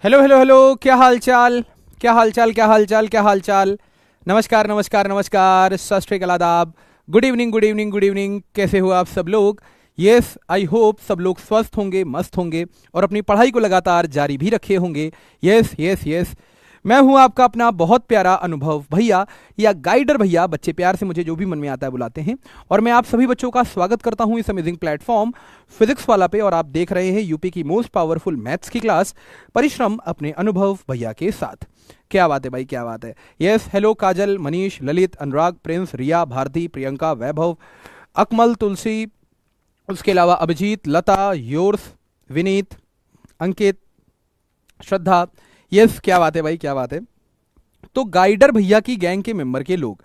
Hello hello hello, क्या हाल चाल, क्या हाल चाल, क्या हाल चाल, क्या हाल चाल। नमस्कार नमस्कार नमस्कार, सत श्री अकाल, आदाब, good evening good evening good evening. कैसे हो आप सब लोग? यस, आई होप सब लोग स्वस्थ होंगे, मस्त होंगे और अपनी पढ़ाई को लगातार जारी भी रखे होंगे। Yes yes yes. मैं हूं आपका अपना बहुत प्यारा अनुभव भैया या गाइडर भैया, बच्चे प्यार से मुझे जो भी मन में आता है बुलाते हैं। और मैं आप सभी बच्चों का स्वागत करता हूं इस अमेजिंग प्लेटफॉर्म फिजिक्स वाला पे। और आप देख रहे हैं यूपी की मोस्ट पावरफुल मैथ्स की क्लास परिश्रम अपने अनुभव भैया के साथ। क्या बात है भाई, क्या बात है। यस, हेलो काजल, मनीष, ललित, अनुराग, प्रिंस, रिया, भारती, प्रियंका, वैभव, अकमल, तुलसी, उसके अलावा अभिजीत, लता, योर्स, विनीत, अंकित, श्रद्धा। यस, क्या बात है भाई, क्या बात है। तो गाइडर भैया की गैंग के मेंबर के लोग,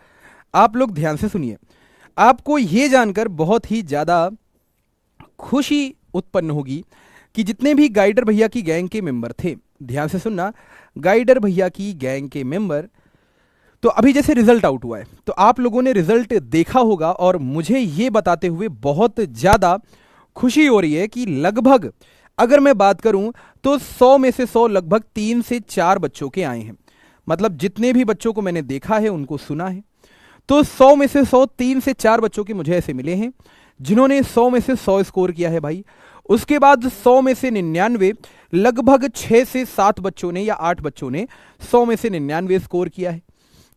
आप लोग ध्यान से सुनिए। आपको यह जानकर बहुत ही ज्यादा खुशी उत्पन्न होगी कि जितने भी गाइडर भैया की गैंग के मेंबर थे, ध्यान से सुनना, गाइडर भैया की गैंग के मेंबर, तो अभी जैसे रिजल्ट आउट हुआ है तो आप लोगों ने रिजल्ट देखा होगा और मुझे ये बताते हुए बहुत ज्यादा खुशी हो रही है कि लगभग, अगर मैं बात करूं तो 100 में से 100 लगभग 3 से 4 बच्चों के आए हैं। मतलब जितने भी बच्चों को मैंने देखा है, उनको सुना है, तो 100 में से 100, 3 से 4 बच्चों के मुझे ऐसे मिले हैं जिन्होंने 100 में से 100 स्कोर किया है भाई। उसके बाद 100 में से 99, लगभग 6 से 7 बच्चों ने या 8 बच्चों ने 100 में से 99 स्कोर किया है।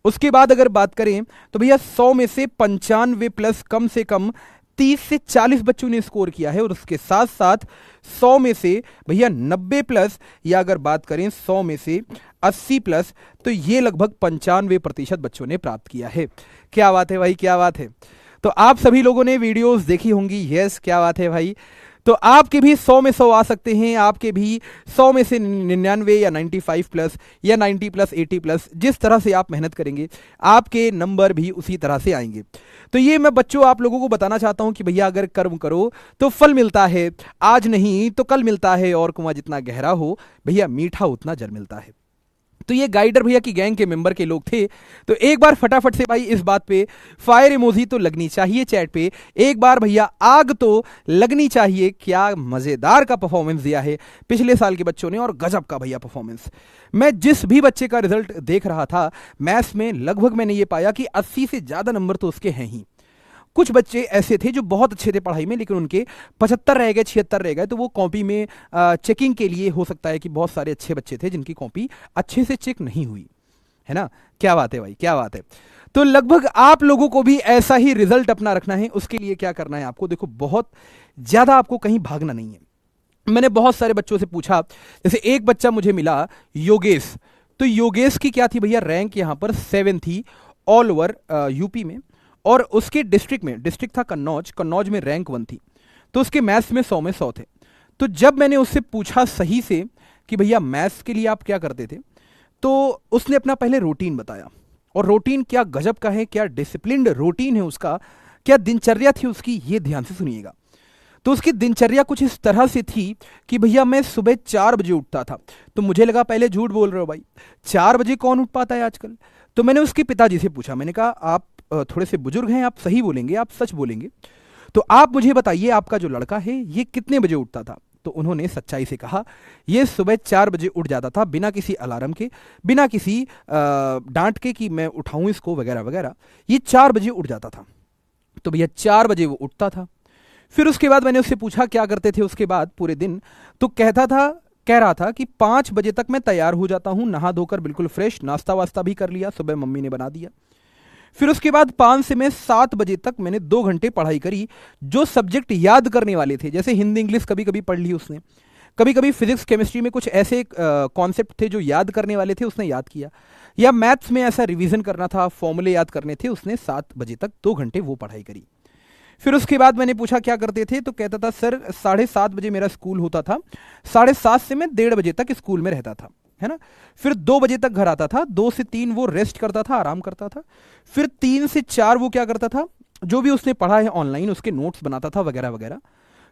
उसके बाद अगर बात करें तो भैया 100 में से 95 प्लस कम से कम 30 से 40 बच्चों ने स्कोर किया है। और उसके साथ साथ 100 में से भैया 90 प्लस, या अगर बात करें 100 में से 80 प्लस, तो ये लगभग 95% बच्चों ने प्राप्त किया है। क्या बात है भाई, क्या बात है। तो आप सभी लोगों ने वीडियोस देखी होंगी। यस, क्या बात है भाई। तो आपके भी 100 में 100 आ सकते हैं, आपके भी 100 में से 99 या 95 प्लस या 90 प्लस 80 प्लस, जिस तरह से आप मेहनत करेंगे आपके नंबर भी उसी तरह से आएंगे। तो ये मैं बच्चों आप लोगों को बताना चाहता हूं कि भैया अगर कर्म करो तो फल मिलता है, आज नहीं तो कल मिलता है, और कुआं जितना गहरा हो भैया मीठा उतना जल मिलता है। तो ये गाइडर भैया की गैंग के मेंबर के लोग थे। तो एक बार फटाफट से भाई इस बात पे फायर इमोजी तो लगनी चाहिए चैट पे, एक बार भैया आग तो लगनी चाहिए। क्या मजेदार का परफॉर्मेंस दिया है पिछले साल के बच्चों ने, और गजब का भैया परफॉर्मेंस। मैं जिस भी बच्चे का रिजल्ट देख रहा था मैथ्स में, लगभग मैंने ये पाया कि 80 से ज्यादा नंबर तो उसके हैं ही। कुछ बच्चे ऐसे थे जो बहुत अच्छे थे पढ़ाई में, लेकिन उनके 75 रह गए, 76 रह गए, तो वो कॉपी में चेकिंग के लिए हो सकता है कि बहुत सारे अच्छे बच्चे थे जिनकी कॉपी अच्छे से चेक नहीं हुई, है ना। क्या बात है भाई, क्या बात है। तो लगभग आप लोगों को भी ऐसा ही रिजल्ट अपना रखना है। उसके लिए क्या करना है आपको, देखो बहुत ज्यादा आपको कहीं भागना नहीं है। मैंने बहुत सारे बच्चों से पूछा, जैसे एक बच्चा मुझे मिला योगेश। तो योगेश की क्या थी भैया, रैंक यहां पर 7 थी ऑल ओवर यूपी में, और उसके डिस्ट्रिक्ट में, डिस्ट्रिक्ट था कन्नौज, कन्नौज में रैंक 1 थी। तो उसके मैथ्स में 100 में 100 थे। तो जब मैंने उससे पूछा सही से कि भैया मैथ्स के लिए आप क्या करते थे, तो उसने अपना पहले रूटीन बताया। और रूटीन क्या गजब का है, क्या डिसिप्लिन्ड रूटीन है उसका, क्या दिनचर्या थी उसकी, ये ध्यान से सुनिएगा। तो उसकी दिनचर्या कुछ इस तरह से थी कि भैया मैं सुबह 4 बजे उठता था। तो मुझे लगा पहले झूठ बोल रहे हो भाई, 4 बजे कौन उठ पाता है आजकल। तो मैंने उसके पिताजी से पूछा, मैंने कहा आप थोड़े से बुजुर्ग हैं, आप सही बोलेंगे, आप सच बोलेंगे, तो आप मुझे बताइए आपका जो लड़का है ये कितने बजे उठता था। तो उन्होंने सच्चाई से कहा ये सुबह 4 बजे उठ जाता था, बिना किसी अलार्म के, बिना किसी डांट के कि मैं उठाऊं इसको वगैरह वगैरह, ये 4 बजे उठ जाता था। तो भैया 4 बजे वो उठता था। फिर उसके बाद मैंने उससे पूछा क्या करते थे उसके बाद पूरे दिन, तो कह रहा था कि 5 बजे तक मैं तैयार हो जाता हूं, नहा धोकर बिल्कुल फ्रेश, नाश्ता वास्ता भी कर लिया, सुबह मम्मी ने बना दिया। फिर उसके बाद 5 से मैं 7 बजे तक मैंने 2 घंटे पढ़ाई करी, जो सब्जेक्ट याद करने वाले थे, जैसे हिंदी इंग्लिश कभी कभी पढ़ ली उसने, कभी कभी फिजिक्स केमिस्ट्री में कुछ ऐसे कॉन्सेप्ट थे जो याद करने वाले थे, उसने याद किया, या मैथ्स में ऐसा रिवीजन करना था, फॉर्मूले याद करने थे, उसने 7 बजे तक 2 घंटे वो पढ़ाई करी। फिर उसके बाद मैंने पूछा क्या करते थे, तो कहता था सर 7:30 बजे मेरा स्कूल होता था, 7:30 से मैं 1:30 बजे तक स्कूल में रहता था, है ना। फिर 2 बजे तक घर आता था, 2 से 3 वो रेस्ट करता था, आराम करता था। फिर 3 से 4 वो क्या करता था, जो भी उसने पढ़ा है ऑनलाइन उसके नोट्स बनाता था वगैरह वगैरह।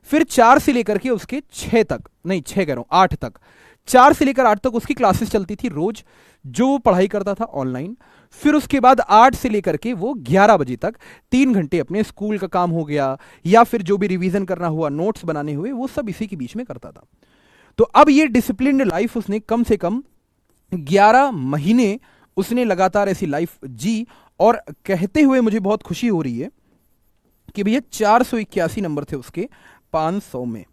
फिर 4 से लेकर के उसके 6 तक, नहीं 6 कह रहा हूं 8 तक, 4 से लेकर 8 तक उसकी क्लासेस चलती थी रोज, जो वो पढ़ाई करता था ऑनलाइन। फिर उसके बाद 8 से लेकर के वो 11 बजे तक 3 घंटे अपने स्कूल का काम हो गया, या फिर जो भी रिवीजन करना हुआ, नोट्स बनाने हुए, वो सब इसी के बीच में करता था। तो अब ये डिसिप्लिन्ड लाइफ उसने कम से कम 11 महीने उसने लगातार ऐसी लाइफ जी, और कहते हुए मुझे बहुत खुशी हो रही है कि भैया 481 नंबर थे उसके 500 में।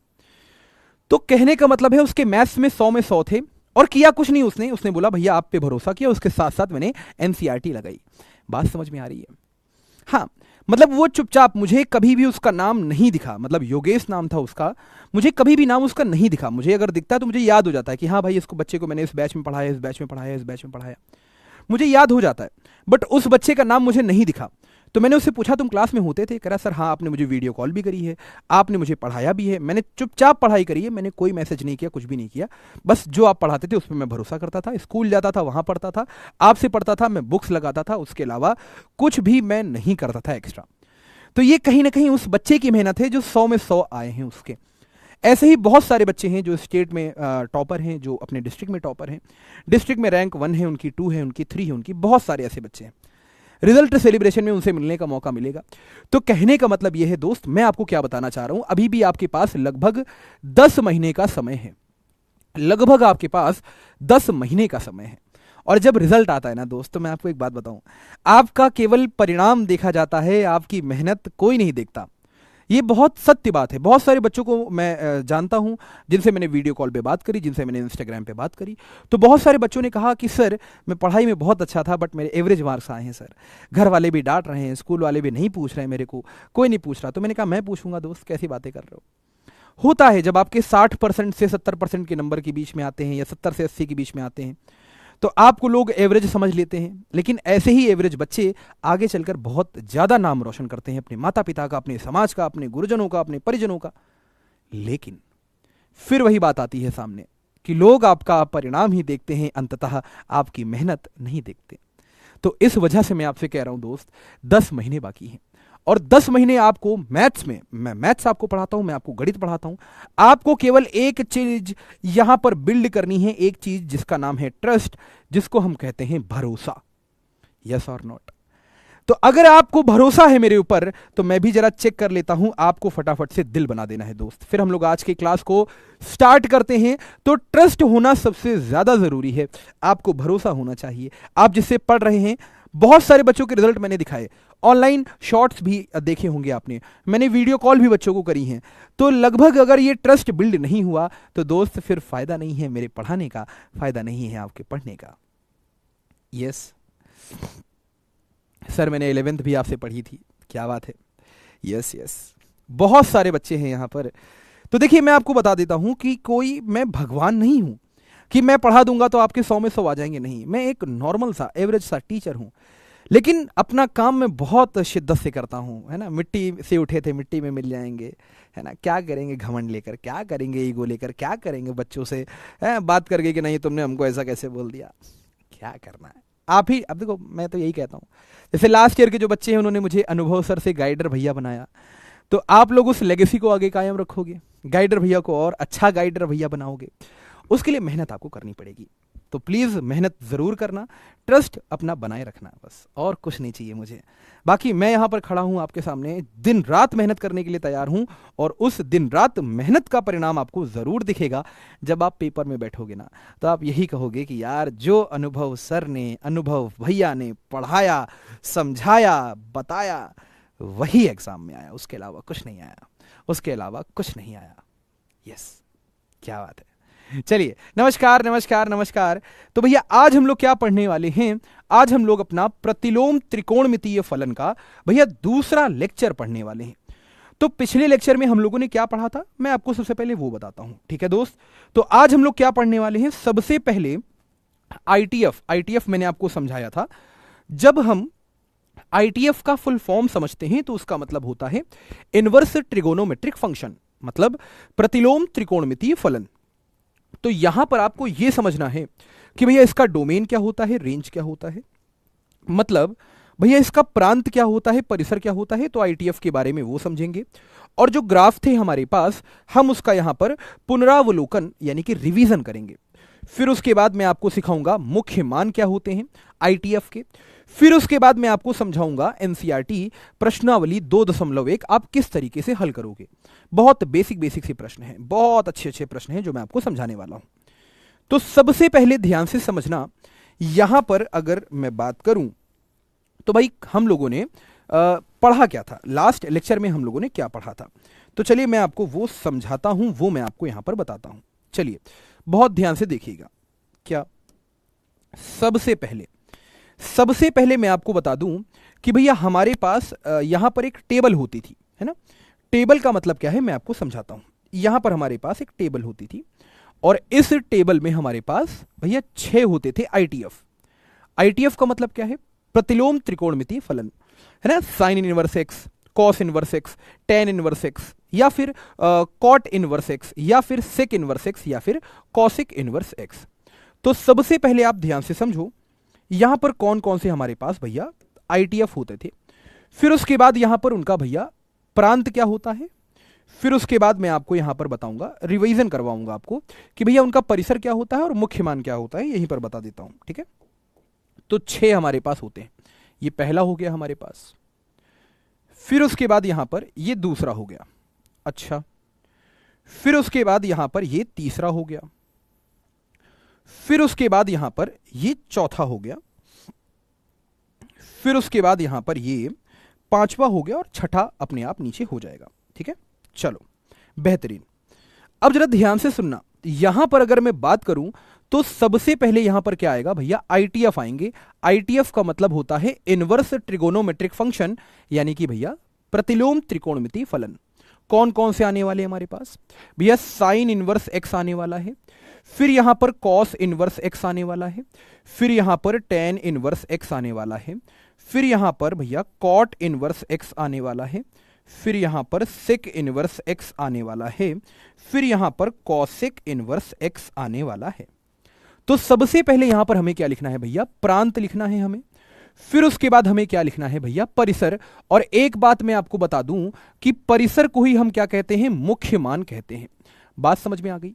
तो कहने का मतलब है उसके मैथ्स में 100 में 100 थे, और किया कुछ नहीं उसने बोला भैया आप पे भरोसा किया, उसके साथ साथ मैंने एनसीईआरटी लगाई। बात समझ में आ रही है? हाँ, मतलब वो चुपचाप, मुझे कभी भी उसका नाम नहीं दिखा, मतलब योगेश नाम था उसका, मुझे कभी भी नाम उसका नहीं दिखा। मुझे अगर दिखता है तो मुझे याद हो जाता है कि हाँ भाई इसको बच्चे को मैंने इस बैच में पढ़ाया, इस बैच में पढ़ाया, इस बैच में पढ़ाया, मुझे याद हो जाता है। बट उस बच्चे का नाम मुझे नहीं दिखा। तो मैंने उससे पूछा तुम क्लास में होते थे? कह रहा सर हाँ, आपने मुझे वीडियो कॉल भी करी है, आपने मुझे पढ़ाया भी है, मैंने चुपचाप पढ़ाई करी है, मैंने कोई मैसेज नहीं किया, कुछ भी नहीं किया, बस जो आप पढ़ाते थे उस पर मैं भरोसा करता था, स्कूल जाता था वहाँ पढ़ता था, आपसे पढ़ता था, मैं बुक्स लगाता था, उसके अलावा कुछ भी मैं नहीं करता था एक्स्ट्रा। तो ये कहीं ना कहीं उस बच्चे की मेहनत है जो 100 में 100 आए हैं उसके। ऐसे ही बहुत सारे बच्चे हैं जो स्टेट में टॉपर हैं, जो अपने डिस्ट्रिक्ट में टॉपर हैं, डिस्ट्रिक्ट में रैंक 1 है उनकी, 2 है उनकी, 3 है उनकी, बहुत सारे ऐसे बच्चे हैं। रिजल्ट सेलिब्रेशन में उनसे मिलने का मौका मिलेगा। तो कहने का मतलब यह है दोस्त, मैं आपको क्या बताना चाह रहा हूं, अभी भी आपके पास लगभग 10 महीने का समय है, लगभग आपके पास 10 महीने का समय है। और जब रिजल्ट आता है ना दोस्त, तो मैं आपको एक बात बताऊं, आपका केवल परिणाम देखा जाता है, आपकी मेहनत कोई नहीं देखता। ये बहुत सत्य बात है। बहुत सारे बच्चों को मैं जानता हूं जिनसे मैंने वीडियो कॉल पे बात करी, जिनसे मैंने इंस्टाग्राम पे बात करी, तो बहुत सारे बच्चों ने कहा कि सर मैं पढ़ाई में बहुत अच्छा था बट मेरे एवरेज मार्क्स आए हैं सर, घर वाले भी डांट रहे हैं, स्कूल वाले भी नहीं पूछ रहे हैं मेरे को, कोई नहीं पूछ रहा। तो मैंने कहा मैं पूछूंगा दोस्त, कैसी बातें कर रहे हो। होता है जब आपके 60% से 70% के नंबर के बीच में आते हैं, या 70 से 80 के बीच में आते हैं, तो आपको लोग एवरेज समझ लेते हैं। लेकिन ऐसे ही एवरेज बच्चे आगे चलकर बहुत ज़्यादा नाम रोशन करते हैं, अपने माता पिता का, अपने समाज का, अपने गुरुजनों का, अपने परिजनों का। लेकिन फिर वही बात आती है सामने कि लोग आपका परिणाम ही देखते हैं, अंततः आपकी मेहनत नहीं देखते। तो इस वजह से मैं आपसे कह रहा हूं दोस्त, 10 महीने बाकी हैं, और 10 महीने आपको मैथ्स में, मैं मैथ्स आपको पढ़ाता हूं, मैं आपको गणित पढ़ाता हूं, आपको केवल एक चीज यहां पर बिल्ड करनी है, एक चीज जिसका नाम है ट्रस्ट, जिसको हम कहते हैं भरोसा। यस और नॉट? तो अगर आपको भरोसा है मेरे ऊपर, तो मैं भी जरा चेक कर लेता हूं, आपको फटाफट से दिल बना देना है दोस्त। फिर हम लोग आज की क्लास को स्टार्ट करते हैं। तो ट्रस्ट होना सबसे ज्यादा जरूरी है, आपको भरोसा होना चाहिए। आप जिससे पढ़ रहे हैं, बहुत सारे बच्चों के रिजल्ट मैंने दिखाए, ऑनलाइन शॉर्ट्स भी देखे होंगे आपने, मैंने वीडियो कॉल भी बच्चों को करी हैं। तो लगभग अगर ये ट्रस्ट बिल्ड नहीं हुआ तो दोस्त फिर फायदा नहीं है मेरे पढ़ाने का, फायदा नहीं है आपके पढ़ने का। यस सर, मैंने 11th भी आपसे पढ़ी थी, क्या बात है। यस यस, बहुत सारे बच्चे हैं यहाँ पर। तो देखिए मैं आपको बता देता हूँ कि कोई मैं भगवान नहीं हूँ कि मैं पढ़ा दूंगा तो आपके 100 में 100 आ जाएंगे, नहीं। मैं एक नॉर्मल सा, एवरेज सा टीचर हूँ, लेकिन अपना काम मैं बहुत शिद्दत से करता हूँ, है ना। मिट्टी से उठे थे मिट्टी में मिल जाएंगे, है ना। क्या करेंगे घमंड लेकर, क्या करेंगे ईगो लेकर, क्या करेंगे बच्चों से बात करके कि नहीं तुमने हमको ऐसा कैसे बोल दिया, क्या करना है आप ही। अब देखो मैं तो यही कहता हूँ, जैसे लास्ट ईयर के जो बच्चे हैं उन्होंने मुझे अनुभव सर से गाइडर भैया बनाया, तो आप लोग उस लेगेसी को आगे कायम रखोगे, गाइडर भैया को और अच्छा गाइडर भैया बनाओगे, उसके लिए मेहनत आपको करनी पड़ेगी। तो प्लीज़ मेहनत ज़रूर करना, ट्रस्ट अपना बनाए रखना, बस और कुछ नहीं चाहिए मुझे। बाकी मैं यहाँ पर खड़ा हूँ आपके सामने, दिन रात मेहनत करने के लिए तैयार हूँ, और उस दिन रात मेहनत का परिणाम आपको ज़रूर दिखेगा। जब आप पेपर में बैठोगे ना, तो आप यही कहोगे कि यार जो अनुभव सर ने, अनुभव भैया ने पढ़ाया, समझाया, बताया, वही एग्ज़ाम में आया, उसके अलावा कुछ नहीं आया, उसके अलावा कुछ नहीं आया। यस, क्या बात है। चलिए, नमस्कार नमस्कार नमस्कार। तो भैया आज हम लोग क्या पढ़ने वाले हैं, आज हम लोग अपना प्रतिलोम त्रिकोणमितीय फलन का भैया दूसरा लेक्चर पढ़ने वाले हैं। तो पिछले लेक्चर में हम लोगों ने क्या पढ़ा था, मैं आपको सबसे पहले वो बताता हूं, ठीक है दोस्त। तो आज हम लोग क्या पढ़ने वाले हैं, सबसे पहले आईटीएफ मैंने आपको समझाया था। जब हम आईटीएफ का फुल फॉर्म समझते हैं तो उसका मतलब होता है इनवर्स ट्रिगोनोमेट्रिक फंक्शन, मतलब प्रतिलोम त्रिकोणमितीय फलन। तो यहां पर आपको यह समझना है कि भैया इसका डोमेन क्या होता है, रेंज क्या होता है, मतलब भैया इसका प्रांत क्या होता है, परिसर क्या होता है। तो आईटीएफ के बारे में वो समझेंगे, और जो ग्राफ थे हमारे पास, हम उसका यहां पर पुनरावलोकन यानी कि रिवीजन करेंगे। फिर उसके बाद मैं आपको सिखाऊंगा मुख्य मान क्या होते हैं आईटीएफ के। फिर उसके बाद मैं आपको समझाऊंगा एनसीईआरटी प्रश्नावली 2.1 आप किस तरीके से हल करोगे। बहुत बेसिक बेसिक से प्रश्न हैं, बहुत अच्छे अच्छे प्रश्न हैं जो मैं आपको समझाने वाला हूं। तो सबसे पहले ध्यान से समझना, यहां पर अगर मैं बात करूं तो भाई हम लोगों ने पढ़ा क्या था, लास्ट लेक्चर में हम लोगों ने क्या पढ़ा था। तो चलिए मैं आपको वो समझाता हूं, वो मैं आपको यहां पर बताता हूं। चलिए बहुत ध्यान से देखिएगा। क्या सबसे पहले मैं आपको बता दूं कि भैया हमारे पास यहां पर एक टेबल होती थी, है ना। टेबल का मतलब क्या है मैं आपको समझाता हूं। यहां पर हमारे पास एक टेबल होती थी और इस टेबल में हमारे पास भैया 6 होते थे आईटीएफ। आईटीएफ का मतलब क्या है, प्रतिलोम त्रिकोणमितीय फलन, है ना। Sign inverse x, cos inverse x, ten inverse x, या फिर कॉट इनवर्स एक्स, या फिर सेक इनवर्स एक्स, या फिर कॉसिक इनवर्स एक्स। तो सबसे पहले आप ध्यान से समझो यहां पर कौन कौन से हमारे पास भैया आईटीएफ होते थे। फिर उसके बाद यहां पर उनका भैया प्रांत क्या होता है। फिर उसके बाद मैं आपको यहां पर बताऊंगा, रिवीजन करवाऊंगा आपको कि भैया उनका परिसर क्या होता है और मुख्य मान क्या होता है, यहीं पर बता देता हूं, ठीक है। तो 6 हमारे पास होते हैं, ये पहला हो गया हमारे पास। फिर उसके बाद यहां पर ये दूसरा हो गया, अच्छा। फिर उसके बाद यहां पर ये तीसरा हो गया। फिर उसके बाद यहां पर ये चौथा हो गया। फिर उसके बाद यहां पर ये पांचवा हो गया और छठा अपने आप नीचे हो जाएगा, ठीक है। चलो बेहतरीन। अब जरा ध्यान से सुनना, यहां पर अगर मैं बात करूं तो सबसे पहले यहां पर क्या आएगा भैया, आईटीएफ आएंगे। आईटीएफ का मतलब होता है इनवर्स ट्रिगोनोमेट्रिक फंक्शन, यानी कि भैया प्रतिलोम त्रिकोणमितीय फलन। कौन कौन से आने वाले हमारे पास भैया, साइन इनवर्स एक्स आने वाला है, फिर यहां पर कॉस इनवर्स एक्स आने वाला है, फिर यहां पर टेन इनवर्स एक्स आने वाला है, फिर यहां पर भैया कॉट इनवर्स एक्स आने वाला है, फिर यहां पर सेक इनवर्स एक्स आने वाला है, फिर यहां पर कॉसेक इनवर्स एक्स आने वाला है। तो सबसे पहले यहां पर हमें क्या लिखना है भैया, प्रांत लिखना है हमें। फिर उसके बाद हमें क्या लिखना है भैया, परिसर। और एक बात मैं आपको बता दूं कि परिसर को ही हम क्या कहते हैं, मुख्य मान कहते हैं। बात समझ में आ गई।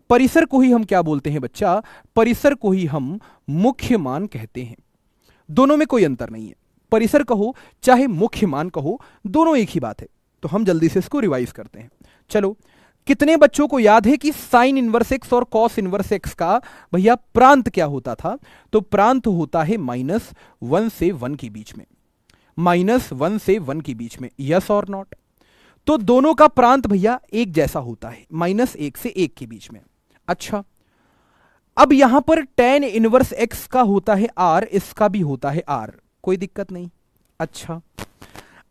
परिसर को ही हम क्या बोलते हैं बच्चा, परिसर को ही हम मुख्य मान कहते हैं। दोनों में कोई अंतर नहीं है, परिसर कहो चाहे मुख्य मान कहो, दोनों एक ही बात है। तो हम जल्दी से इसको रिवाइज करते हैं। चलो, कितने बच्चों को याद है कि साइन इनवर्स एक्स और कॉस इनवर्स एक्स का भैया प्रांत क्या होता था? तो प्रांत होता है -1 से 1 के बीच में, -1 से 1 के बीच में, यस और नॉट। तो दोनों का प्रांत भैया एक जैसा होता है, -1 से 1 के बीच में। अच्छा, अब यहां पर tan इनवर्स x का होता है r, इसका भी होता है r, कोई दिक्कत नहीं। अच्छा,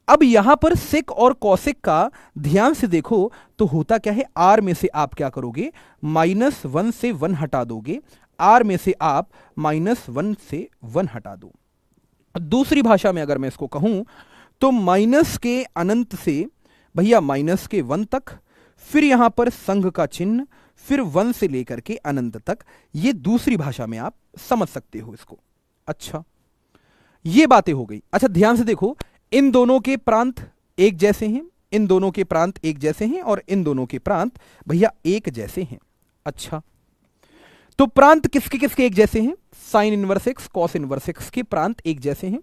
अब यहां पर सेक और कॉसेक का ध्यान से देखो तो होता क्या है, r में से आप क्या करोगे, -1 से 1 हटा दोगे, r में से आप -1 से 1 हटा दो। दूसरी भाषा में अगर मैं इसको कहूं तो माइनस के अनंत से भैया माइनस के 1 तक, फिर यहां पर संघ का चिन्ह, फिर 1 से लेकर के अनंत तक। ये दूसरी भाषा में आप समझ सकते हो इसको। अच्छा, ये बातें हो गई। अच्छा, ध्यान से देखो, इन दोनों के प्रांत एक जैसे हैं, इन दोनों के प्रांत एक जैसे हैं, और इन दोनों के प्रांत भैया एक जैसे हैं। अच्छा, तो प्रांत किसके किसके एक जैसे हैं? Sine inverse x, cos inverse x के प्रांत एक जैसे हैं,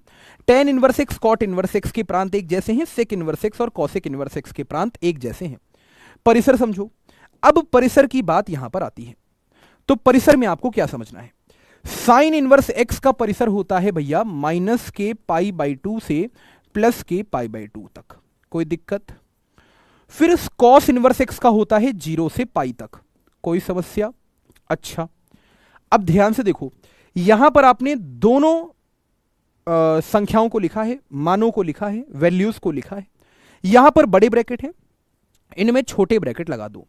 tan inverse x, cot inverse x के प्रांत एक जैसे हैं, सेक इनवर्स एक्स और कॉसेक इनवर्स एक्स के प्रांत एक जैसे हैं। परिसर समझो। अब परिसर की बात यहां पर आती है, तो परिसर में आपको क्या समझना है? साइन इनवर्स एक्स का परिसर होता है भैया -के π/2 से +के π/2 तक, कोई दिक्कत। फिर कॉस इनवर्स एक्स का होता है 0 से π तक, कोई समस्या। अच्छा, अब ध्यान से देखो, यहां पर आपने दोनों संख्याओं को लिखा है, मानों को लिखा है, वैल्यूज को लिखा है। यहां पर बड़े ब्रैकेट है, इनमें छोटे ब्रैकेट लगा दो।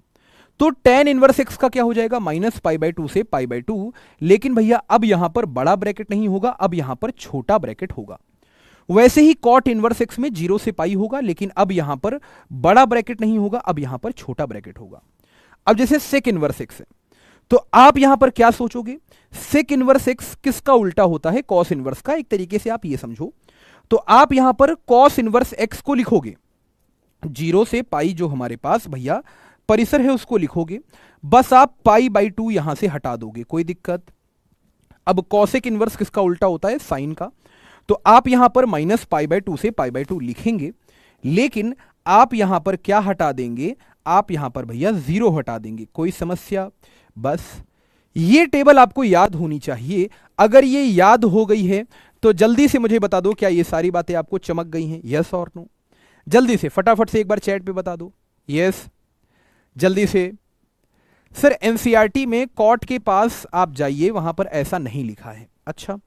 तो tan इनवर्स x का क्या हो जाएगा, -π/2 से π/2। लेकिन भैया अब यहां पर बड़ा ब्रैकेट नहीं होगा, अब यहां पर छोटा ब्रैकेट होगा। वैसे ही cot इनवर्स x में 0 से π होगा, लेकिन अब यहां पर बड़ा ब्रैकेट नहीं होगा, अब यहां पर छोटा ब्रैकेट होगा। अब जैसे sec इनवर्स x है, तो आप यहां पर क्या सोचोगे, sec इनवर्स x किसका उल्टा होता है, cos इनवर्स का। एक तरीके से आप ये समझो, तो आप यहां पर cos इनवर्स x को लिखोगे, 0 से π जो हमारे पास भैया परिसर है उसको लिखोगे, बस आप π/2 यहां से हटा दोगे, कोई दिक्कत। अब कॉसेक इनवर्स किसका उल्टा होता है, साइन का। तो आप यहां पर -π/2 से π/2 लिखेंगे, लेकिन आप यहां पर क्या हटा देंगे, आप यहां पर भैया 0 हटा देंगे। कोई समस्या? बस ये टेबल आपको याद होनी चाहिए। अगर ये याद हो गई है तो जल्दी से मुझे बता दो, क्या ये सारी बातें आपको चमक गई हैं? यस और नो? जल्दी से फटाफट से एक बार चैट पे बता दो। यस, जल्दी से। सर एनसीईआरटी में कॉट के पास आप जाइए, वहां पर ऐसा नहीं लिखा है। अच्छा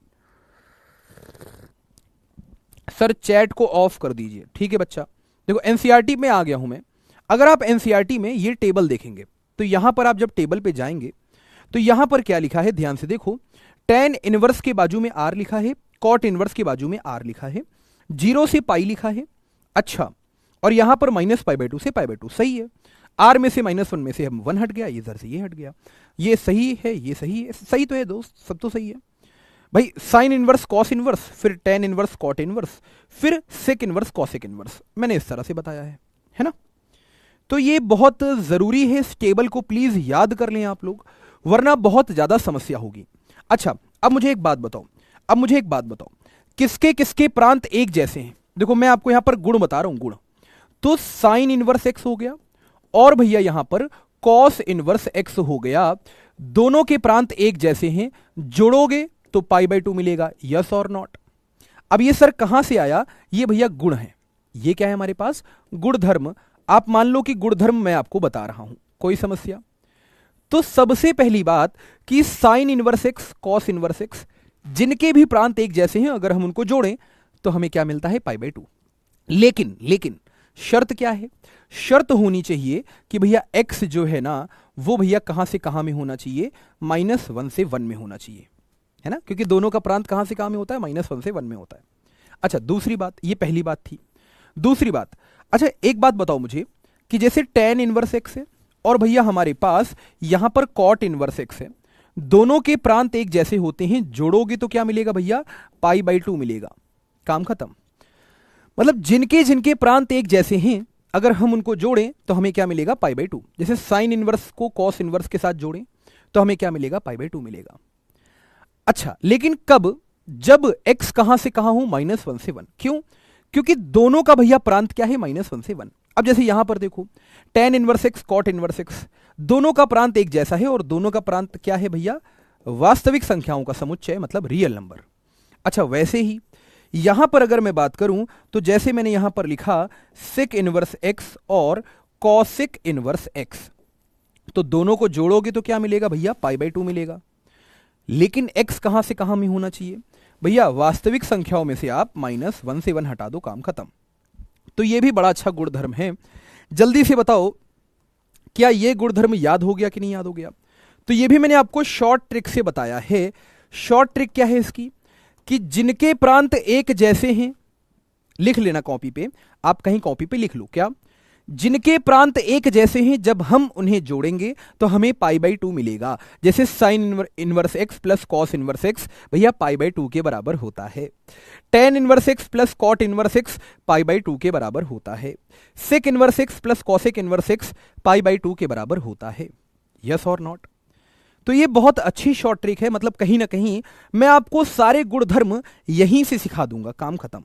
सर चैट को ऑफ कर दीजिए। ठीक है बच्चा, देखो एनसीईआरटी में आ गया हूं मैं। अगर आप एनसीईआरटी में ये टेबल देखेंगे तो यहां पर आप जब टेबल पे जाएंगे तो यहां पर क्या लिखा है, ध्यान से देखो। tan इनवर्स के बाजू में r लिखा है, cot इनवर्स के बाजू में r लिखा है, 0 से पाई लिखा है। अच्छा, और यहां पर -π/2 से π/2, सही है। r में से -1 में से हम 1 हट गया, इधर से ये हट गया। ये सही है, ये सही है, सही तो है दोस्त, सब तो सही है भाई। साइन इनवर्स कॉस इनवर्स, फिर tan इनवर्स कॉट इनवर्स, फिर सेक इनवर्स कॉसेक इनवर्स, मैंने इस तरह से बताया है ना। तो ये बहुत जरूरी है, इस टेबल को प्लीज याद कर लें आप लोग, वरना बहुत ज्यादा समस्या होगी। अच्छा, अब मुझे एक बात बताओ, किसके किसके प्रांत एक जैसे हैं? देखो मैं आपको यहां पर गुण बता रहा हूं, गुण। तो साइन इनवर्स एक्स हो गया, और भैया यहां पर कॉस इनवर्स एक्स हो गया। दोनों के प्रांत एक जैसे हैं, जोड़ोगे तो π/2 मिलेगा। यस और नॉट? अब ये सर कहां से आया? ये भैया गुण है। ये क्या है हमारे पास? गुणधर्म। आप मान लो कि गुणधर्म मैं आपको बता रहा हूं, कोई समस्या? तो सबसे पहली बात कि sign inverse x, cos inverse x, जिनके भी प्रांत एक जैसे हैं, अगर हम उनको जोड़ें तो हमें क्या मिलता है? π/2। लेकिन शर्त क्या है? शर्त होनी चाहिए कि भैया x जो है ना, वो भैया कहां से कहां में होना चाहिए? -1 से 1 में होना चाहिए, है ना, क्योंकि दोनों का प्रांत कहां से कहां में होता है? -1 से 1 में होता है। अच्छा, दूसरी बात, ये पहली बात थी। दूसरी बात, अच्छा एक बात बताओ मुझे कि जैसे tan इनवर्स एक्स है और भैया हमारे पास यहां पर cot इनवर्स एक्स है, दोनों के प्रांत एक जैसे होते हैं, जोड़ोगे तो क्या मिलेगा भैया? π/2 मिलेगा। काम खत्म। मतलब जिनके जिनके प्रांत एक जैसे हैं, अगर हम उनको जोड़ें तो हमें क्या मिलेगा? π/2। जैसे साइन इनवर्स को कॉस इनवर्स के साथ जोड़ें तो हमें क्या मिलेगा? π/2 मिलेगा। अच्छा, लेकिन कब? जब x कहां से कहां हो? -1 से 1। क्यों? क्योंकि दोनों का भैया प्रांत क्या है? -1 से 1। अब जैसे यहां पर देखो, tan inverse x, cot inverse x, दोनों का प्रांत एक जैसा है, और दोनों का प्रांत क्या है भैया? वास्तविक संख्याओं का समुच्चय, मतलब रियल नंबर। अच्छा, वैसे ही यहां पर अगर मैं बात करूं तो जैसे मैंने यहां पर लिखा सेक इनवर्स एक्स और कॉसेक इनवर्स एक्स, तो दोनों को जोड़ोगे तो क्या मिलेगा भैया? π/2 मिलेगा। लेकिन x कहां से कहां में होना चाहिए भैया? वास्तविक संख्याओं में से आप -1 से 1 हटा दो, काम खत्म। तो ये भी बड़ा अच्छा गुणधर्म है। जल्दी से बताओ, क्या ये गुणधर्म याद हो गया कि नहीं याद हो गया? तो ये भी मैंने आपको शॉर्ट ट्रिक से बताया है। शॉर्ट ट्रिक क्या है इसकी? कि जिनके प्रांत एक जैसे हैं, लिख लेना कॉपी पे, आप कहीं कॉपी पे लिख लो, क्या? जिनके प्रांत एक जैसे हैं, जब हम उन्हें जोड़ेंगे तो हमें π/2 मिलेगा। जैसे sine inverse x plus cos inverse x भैया π/2 के बराबर होता है। tan inverse x plus cot inverse x π/2 के बराबर होता है। Sec inverse x plus cosec inverse x π/2 के बराबर होता है। यस और नॉट? तो ये बहुत अच्छी शॉर्ट ट्रिक है, मतलब कहीं ना कहीं मैं आपको सारे गुणधर्म यहीं से सिखा दूंगा, काम खत्म।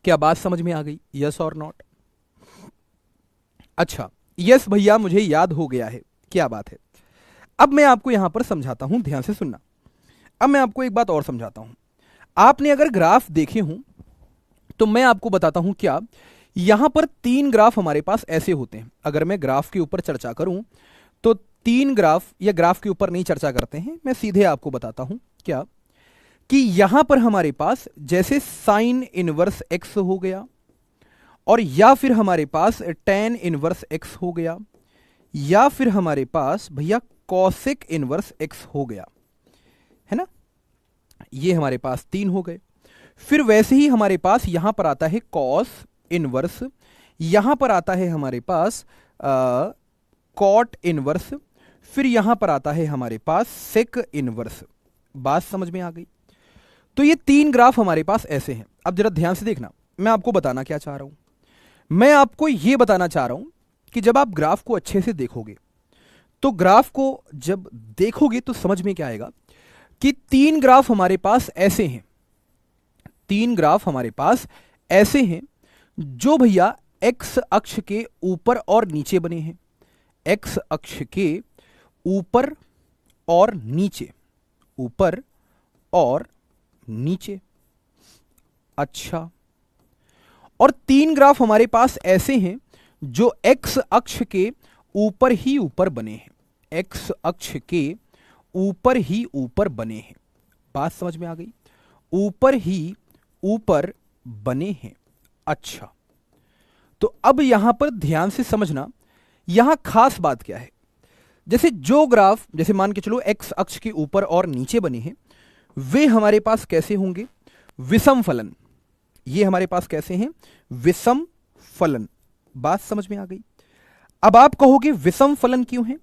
क्या बात समझ में आ गई? यस और नॉट? अच्छा, यस भैया मुझे याद हो गया है, क्या बात है। अब मैं आपको यहां पर समझाता हूं, ध्यान से सुनना। अब मैं आपको एक बात और समझाता हूं। आपने अगर ग्राफ देखे हों तो मैं आपको बताता हूं क्या, यहां पर 3 ग्राफ हमारे पास ऐसे होते हैं। अगर मैं ग्राफ के ऊपर चर्चा करूं तो 3 ग्राफ, या ग्राफ के ऊपर नहीं चर्चा करते हैं, मैं सीधे आपको बताता हूं क्या, कि यहां पर हमारे पास जैसे साइन इनवर्स एक्स हो गया, और या फिर हमारे पास tan इनवर्स एक्स हो गया, या फिर हमारे पास भैया कॉसेक इनवर्स एक्स हो गया, है ना। ये हमारे पास 3 हो गए। फिर वैसे ही हमारे पास यहां पर आता है कॉस इनवर्स, यहां पर आता है हमारे पास कॉट इनवर्स, फिर यहां पर आता है हमारे पास सेक इनवर्स। बात समझ में आ गई? तो ये 3 ग्राफ हमारे पास ऐसे हैं। अब जरा ध्यान से देखना, मैं आपको बताना क्या चाह रहा हूं। मैं आपको यह बताना चाह रहा हूं कि जब आप ग्राफ को अच्छे से देखोगे, तो ग्राफ को जब देखोगे तो समझ में क्या आएगा, कि तीन ग्राफ हमारे पास ऐसे हैं, तीन ग्राफ हमारे पास ऐसे हैं जो भैया एक्स अक्ष के ऊपर और नीचे बने हैं, एक्स अक्ष के ऊपर और नीचे, ऊपर और नीचे। अच्छा, और तीन ग्राफ हमारे पास ऐसे हैं जो एक्स अक्ष के ऊपर ही ऊपर बने हैं, एक्स अक्ष के ऊपर ही ऊपर बने हैं। बात समझ में आ गई? ऊपर ही ऊपर बने हैं। अच्छा, तो अब यहां पर ध्यान से समझना, यहां खास बात क्या है। जैसे जो ग्राफ, जैसे मान के चलो एक्स अक्ष के ऊपर और नीचे बने हैं, वे हमारे पास कैसे होंगे? विषम फलन। ये हमारे पास कैसे हैं? विषम फलन। बात समझ में आ गई? अब आप कहोगे विषम फलन क्यों है?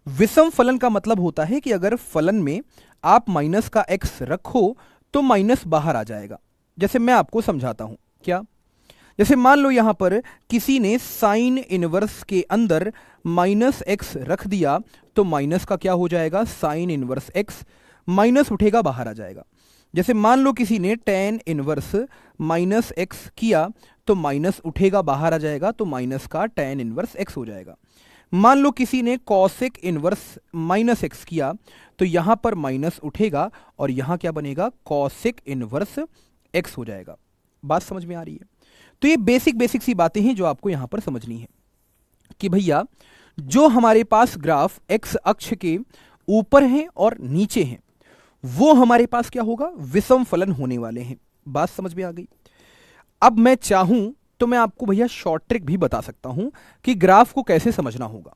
विषम फलन का मतलब होता है कि अगर फलन में आप माइनस का एक्स रखो तो माइनस बाहर आ जाएगा। जैसे मैं आपको समझाता हूं। क्या? जैसे मान लो यहां पर किसी ने साइन इनवर्स के अंदर माइनस एक्स रख दिया तो माइनस का क्या हो जाएगा? साइन इनवर्स एक्स, माइनस उठेगा बाहर आ जाएगा। जैसे मान लो किसी ने टेन इनवर्स माइनस एक्स किया तो माइनस उठेगा बाहर आ जाएगा, तो माइनस का टेन इनवर्स एक्स हो जाएगा। मान लो किसी ने कॉसेक इनवर्स माइनस एक्स किया तो यहां पर माइनस उठेगा और यहां क्या बनेगा? कॉसेक इनवर्स एक्स हो जाएगा। बात समझ में आ रही है? तो ये बेसिक बेसिक सी बातें हैं जो आपको यहां पर समझनी है कि भैया जो हमारे पास ग्राफ एक्स अक्ष के ऊपर हैं और नीचे हैं वो हमारे पास क्या होगा? विषम फलन होने वाले हैं। बात समझ में आ गई? अब मैं चाहूं तो मैं आपको भैया शॉर्ट ट्रिक भी बता सकता हूं कि ग्राफ को कैसे समझना होगा।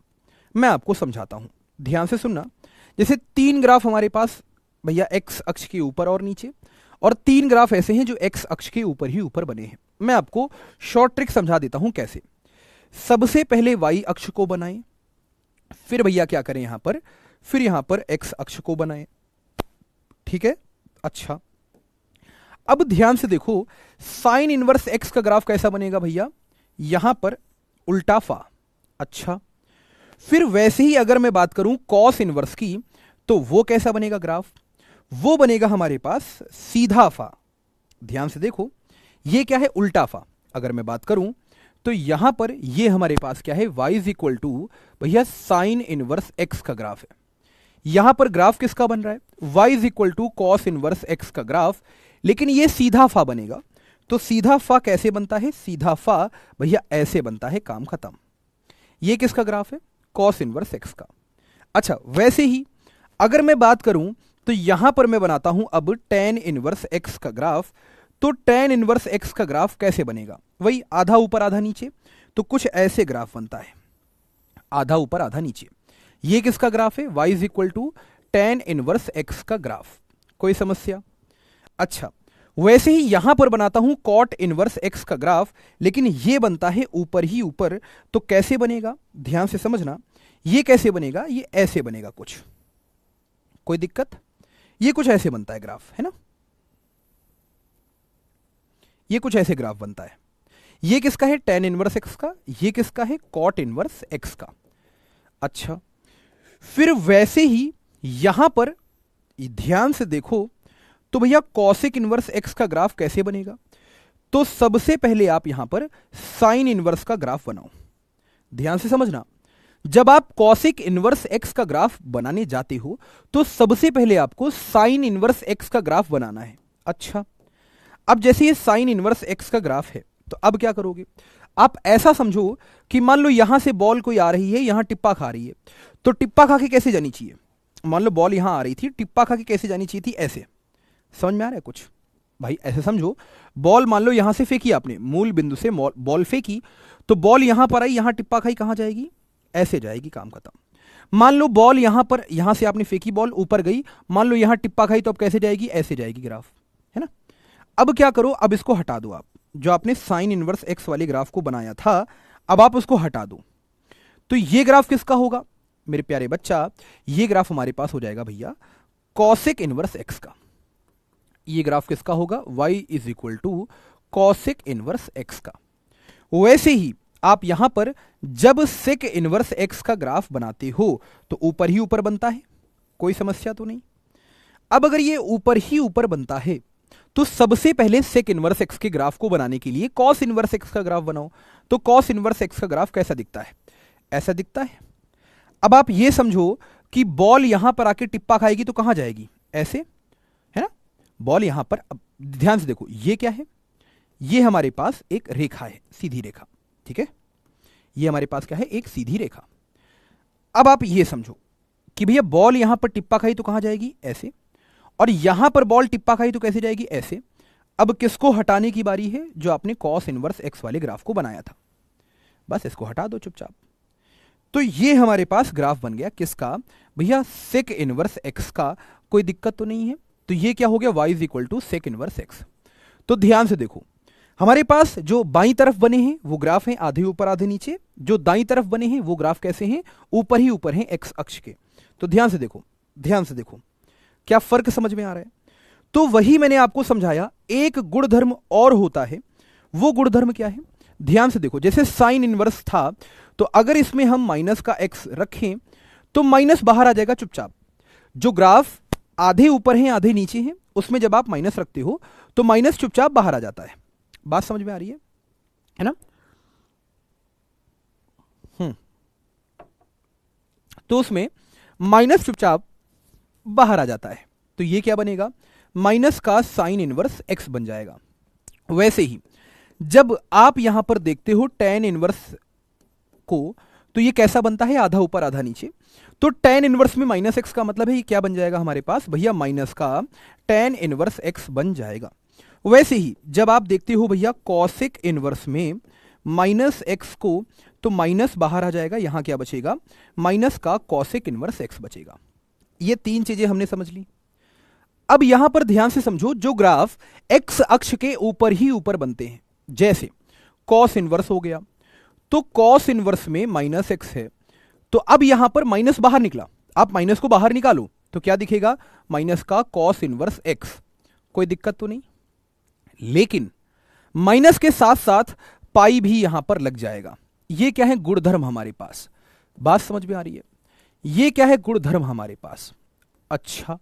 मैं आपको समझाता हूं, ध्यान से सुनना। जैसे तीन ग्राफ हमारे पास भैया एक्स अक्ष के ऊपर और नीचे, और तीन ग्राफ ऐसे हैं जो एक्स अक्ष के ऊपर ही ऊपर बने हैं। मैं आपको शॉर्ट ट्रिक समझा देता हूं कैसे। सबसे पहले वाई अक्ष को बनाएं, फिर भैया क्या करें यहां पर, फिर यहां पर एक्स अक्ष को बनाएं। ठीक है? अच्छा, अब ध्यान से देखो, साइन इनवर्स एक्स का ग्राफ कैसा बनेगा भैया? यहां पर उल्टा फा। अच्छा, फिर वैसे ही अगर मैं बात करूं कॉस इनवर्स की तो वो कैसा बनेगा ग्राफ? वो बनेगा हमारे पास सीधा फा। ध्यान से देखो, ये क्या है? उल्टा फा। अगर मैं बात करूं तो यहां पर ये हमारे पास क्या है? y इज इक्वल टू भैया साइन इनवर्स एक्स का ग्राफ है। यहां पर ग्राफ किसका बन रहा है? y is equal to cos inverse x का ग्राफ, लेकिन ये सीधा फा बनेगा। तो सीधा फा कैसे बनता है? सीधा फा भैया ऐसे बनता है, काम खत्म। ये किसका ग्राफ है? कॉस इनवर्स एक्स का। अच्छा, वैसे ही अगर मैं बात करूं तो यहां पर मैं बनाता हूं अब टेन इनवर्स एक्स का ग्राफ। तो टेन इनवर्स एक्स का ग्राफ कैसे बनेगा? वही आधा ऊपर आधा नीचे। तो कुछ ऐसे ग्राफ बनता है, आधा ऊपर आधा नीचे। ये किसका ग्राफ है? y is equal to tan inverse x का ग्राफ। कोई समस्या? अच्छा, वैसे ही यहां पर बनाता हूं कॉट इनवर्स एक्स का ग्राफ, लेकिन ये बनता है ऊपर ही ऊपर। तो कैसे बनेगा? ध्यान से समझना, ये कैसे बनेगा? ये ऐसे बनेगा कुछ। कोई दिक्कत? ये कुछ ऐसे बनता है ग्राफ, है ना? ये कुछ ऐसे ग्राफ बनता है। ये किसका है? टेन इनवर्स एक्स का। ये किसका है? कॉट इनवर्स एक्स का। अच्छा, फिर वैसे ही यहां पर ध्यान से देखो तो भैया कॉसेक इनवर्स एक्स का ग्राफ कैसे बनेगा? तो सबसे पहले आप यहां पर साइन इनवर्स का ग्राफ बनाओ। ध्यान से समझना, जब आप कॉसेक इनवर्स एक्स का ग्राफ बनाने जाते हो तो सबसे पहले आपको साइन इनवर्स एक्स का ग्राफ बनाना है। अच्छा, अब जैसे ये साइन इनवर्स एक्स का ग्राफ है तो अब क्या करोगे? आप ऐसा समझो कि मान लो यहां से बॉल कोई आ रही है, यहां टिप्पा खा रही है, तो टिप्पा खा के कैसे जानी चाहिए? मान लो बॉल यहां आ रही थी, टिप्पा खा के कैसे जानी चाहिए थी? ऐसे। समझ में आ रहा है कुछ? भाई ऐसे समझो, बॉल मान लो यहां से फेंकी आपने, मूल बिंदु से बॉल फेंकी, तो बॉल यहां पर आई, यहां टिप्पा खाई, कहां जाएगी? ऐसे जाएगी, काम खत्म। मान लो बॉल यहां पर, यहां से आपने फेंकी, बॉल ऊपर गई, मान लो यहां टिप्पा खाई, तो अब कैसे जाएगी? ऐसे जाएगी ग्राफ, है ना? अब क्या करो, अब इसको हटा दो। आप जो आपने साइन इनवर्स एक्स वाले ग्राफ को बनाया था, अब आप उसको हटा दो। तो ये ग्राफ किसका होगा मेरे प्यारे बच्चा? ये ग्राफ हमारे पास हो जाएगा भैया कॉसेक इनवर्स एक्स का। ये ग्राफ किसका होगा? y is equal to cosec inverse x का। वैसे ही आप यहां पर जब सेक इनवर्स एक्स का ग्राफ बनाते हो तो ऊपर ही ऊपर बनता है, कोई समस्या तो नहीं। अब अगर ये ऊपर ही ऊपर बनता है तो सबसे पहले सेक इनवर्स एक्स के ग्राफ को बनाने के लिए कॉस इनवर्स एक्स का ग्राफ बनाओ। तो कॉस इनवर्स एक्स का ग्राफ कैसा दिखता है? ऐसा दिखता है। अब आप ये समझो कि बॉल यहां पर आके टिप्पा खाएगी तो कहां जाएगी? ऐसे, है ना? बॉल यहां पर, अब ध्यान से देखो, ये क्या है? ये हमारे पास एक रेखा है, सीधी रेखा, ठीक है? ये हमारे पास क्या है? एक सीधी रेखा। अब आप ये समझो कि भैया बॉल यहां पर टिप्पा खाई तो कहां जाएगी? ऐसे। और यहां पर बॉल टिप्पा खाई तो कैसे जाएगी? ऐसे। अब किसको हटाने की बारी है? जो आपने कॉस इनवर्स एक्स वाले ग्राफ को बनाया था, बस इसको हटा दो चुपचाप। तो ये हमारे पास ग्राफ बन गया किसका? भैया सेक इनवर्स एक्स का। कोई दिक्कत तो नहीं है। तो ये क्या हो गया? y is equal to sec inverse x. तो ध्यान से देखो, हमारे पास जो बाईं तरफ बने हैं वो ग्राफ हैं आधे ऊपर आधे नीचे, जो दाईं तरफ बने हैं वो ग्राफ कैसे हैं? ऊपर ही ऊपर हैं एक्स अक्ष के। तो ध्यान से देखो, ध्यान से देखो, क्या फर्क समझ में आ रहा है? तो वही मैंने आपको समझाया, एक गुणधर्म और होता है। वो गुणधर्म क्या है? ध्यान से देखो, जैसे साइन इनवर्स था, तो अगर इसमें हम माइनस का एक्स रखें तो माइनस बाहर आ जाएगा चुपचाप। जो ग्राफ आधे ऊपर हैं आधे नीचे हैं, उसमें जब आप माइनस रखते हो तो माइनस चुपचाप बाहर आ जाता है। बात समझ में आ रही है ना? तो उसमें माइनस चुपचाप बाहर आ जाता है। तो ये क्या बनेगा? माइनस का साइन इनवर्स एक्स बन जाएगा। वैसे ही जब आप यहां पर देखते हो टेन इनवर्स को, तो ये कैसा बनता है? आधा ऊपर आधा नीचे। तो टेन इनवर्स में माइनस एक्स का मतलब है ये क्या बन जाएगा हमारे पास? भैया माइनस का टेन इनवर्स एक्स बन जाएगा। वैसे ही जब आप देखते हो भैया कॉसेक इनवर्स में माइनस एक्स को, तो माइनस बाहर आ जाएगा, यहां क्या बचेगा? माइनस का कॉसेक इनवर्स एक्स बचेगा। ये तीन चीजें हमने समझ ली। अब यहां पर ध्यान से समझो, जो ग्राफ एक्स अक्ष के ऊपर ही ऊपर बनते हैं, जैसे कॉस इनवर्स हो गया, तो कॉस इनवर्स में माइनस एक्स है, तो अब यहां पर माइनस बाहर निकला, आप माइनस को बाहर निकालो तो क्या दिखेगा? माइनस का कॉस इनवर्स एक्स। कोई दिक्कत तो नहीं। लेकिन माइनस के साथ साथ पाई भी यहां पर लग जाएगा। ये क्या है? गुणधर्म हमारे पास। बात समझ में आ रही है? ये क्या है? गुणधर्म हमारे पास। अच्छा,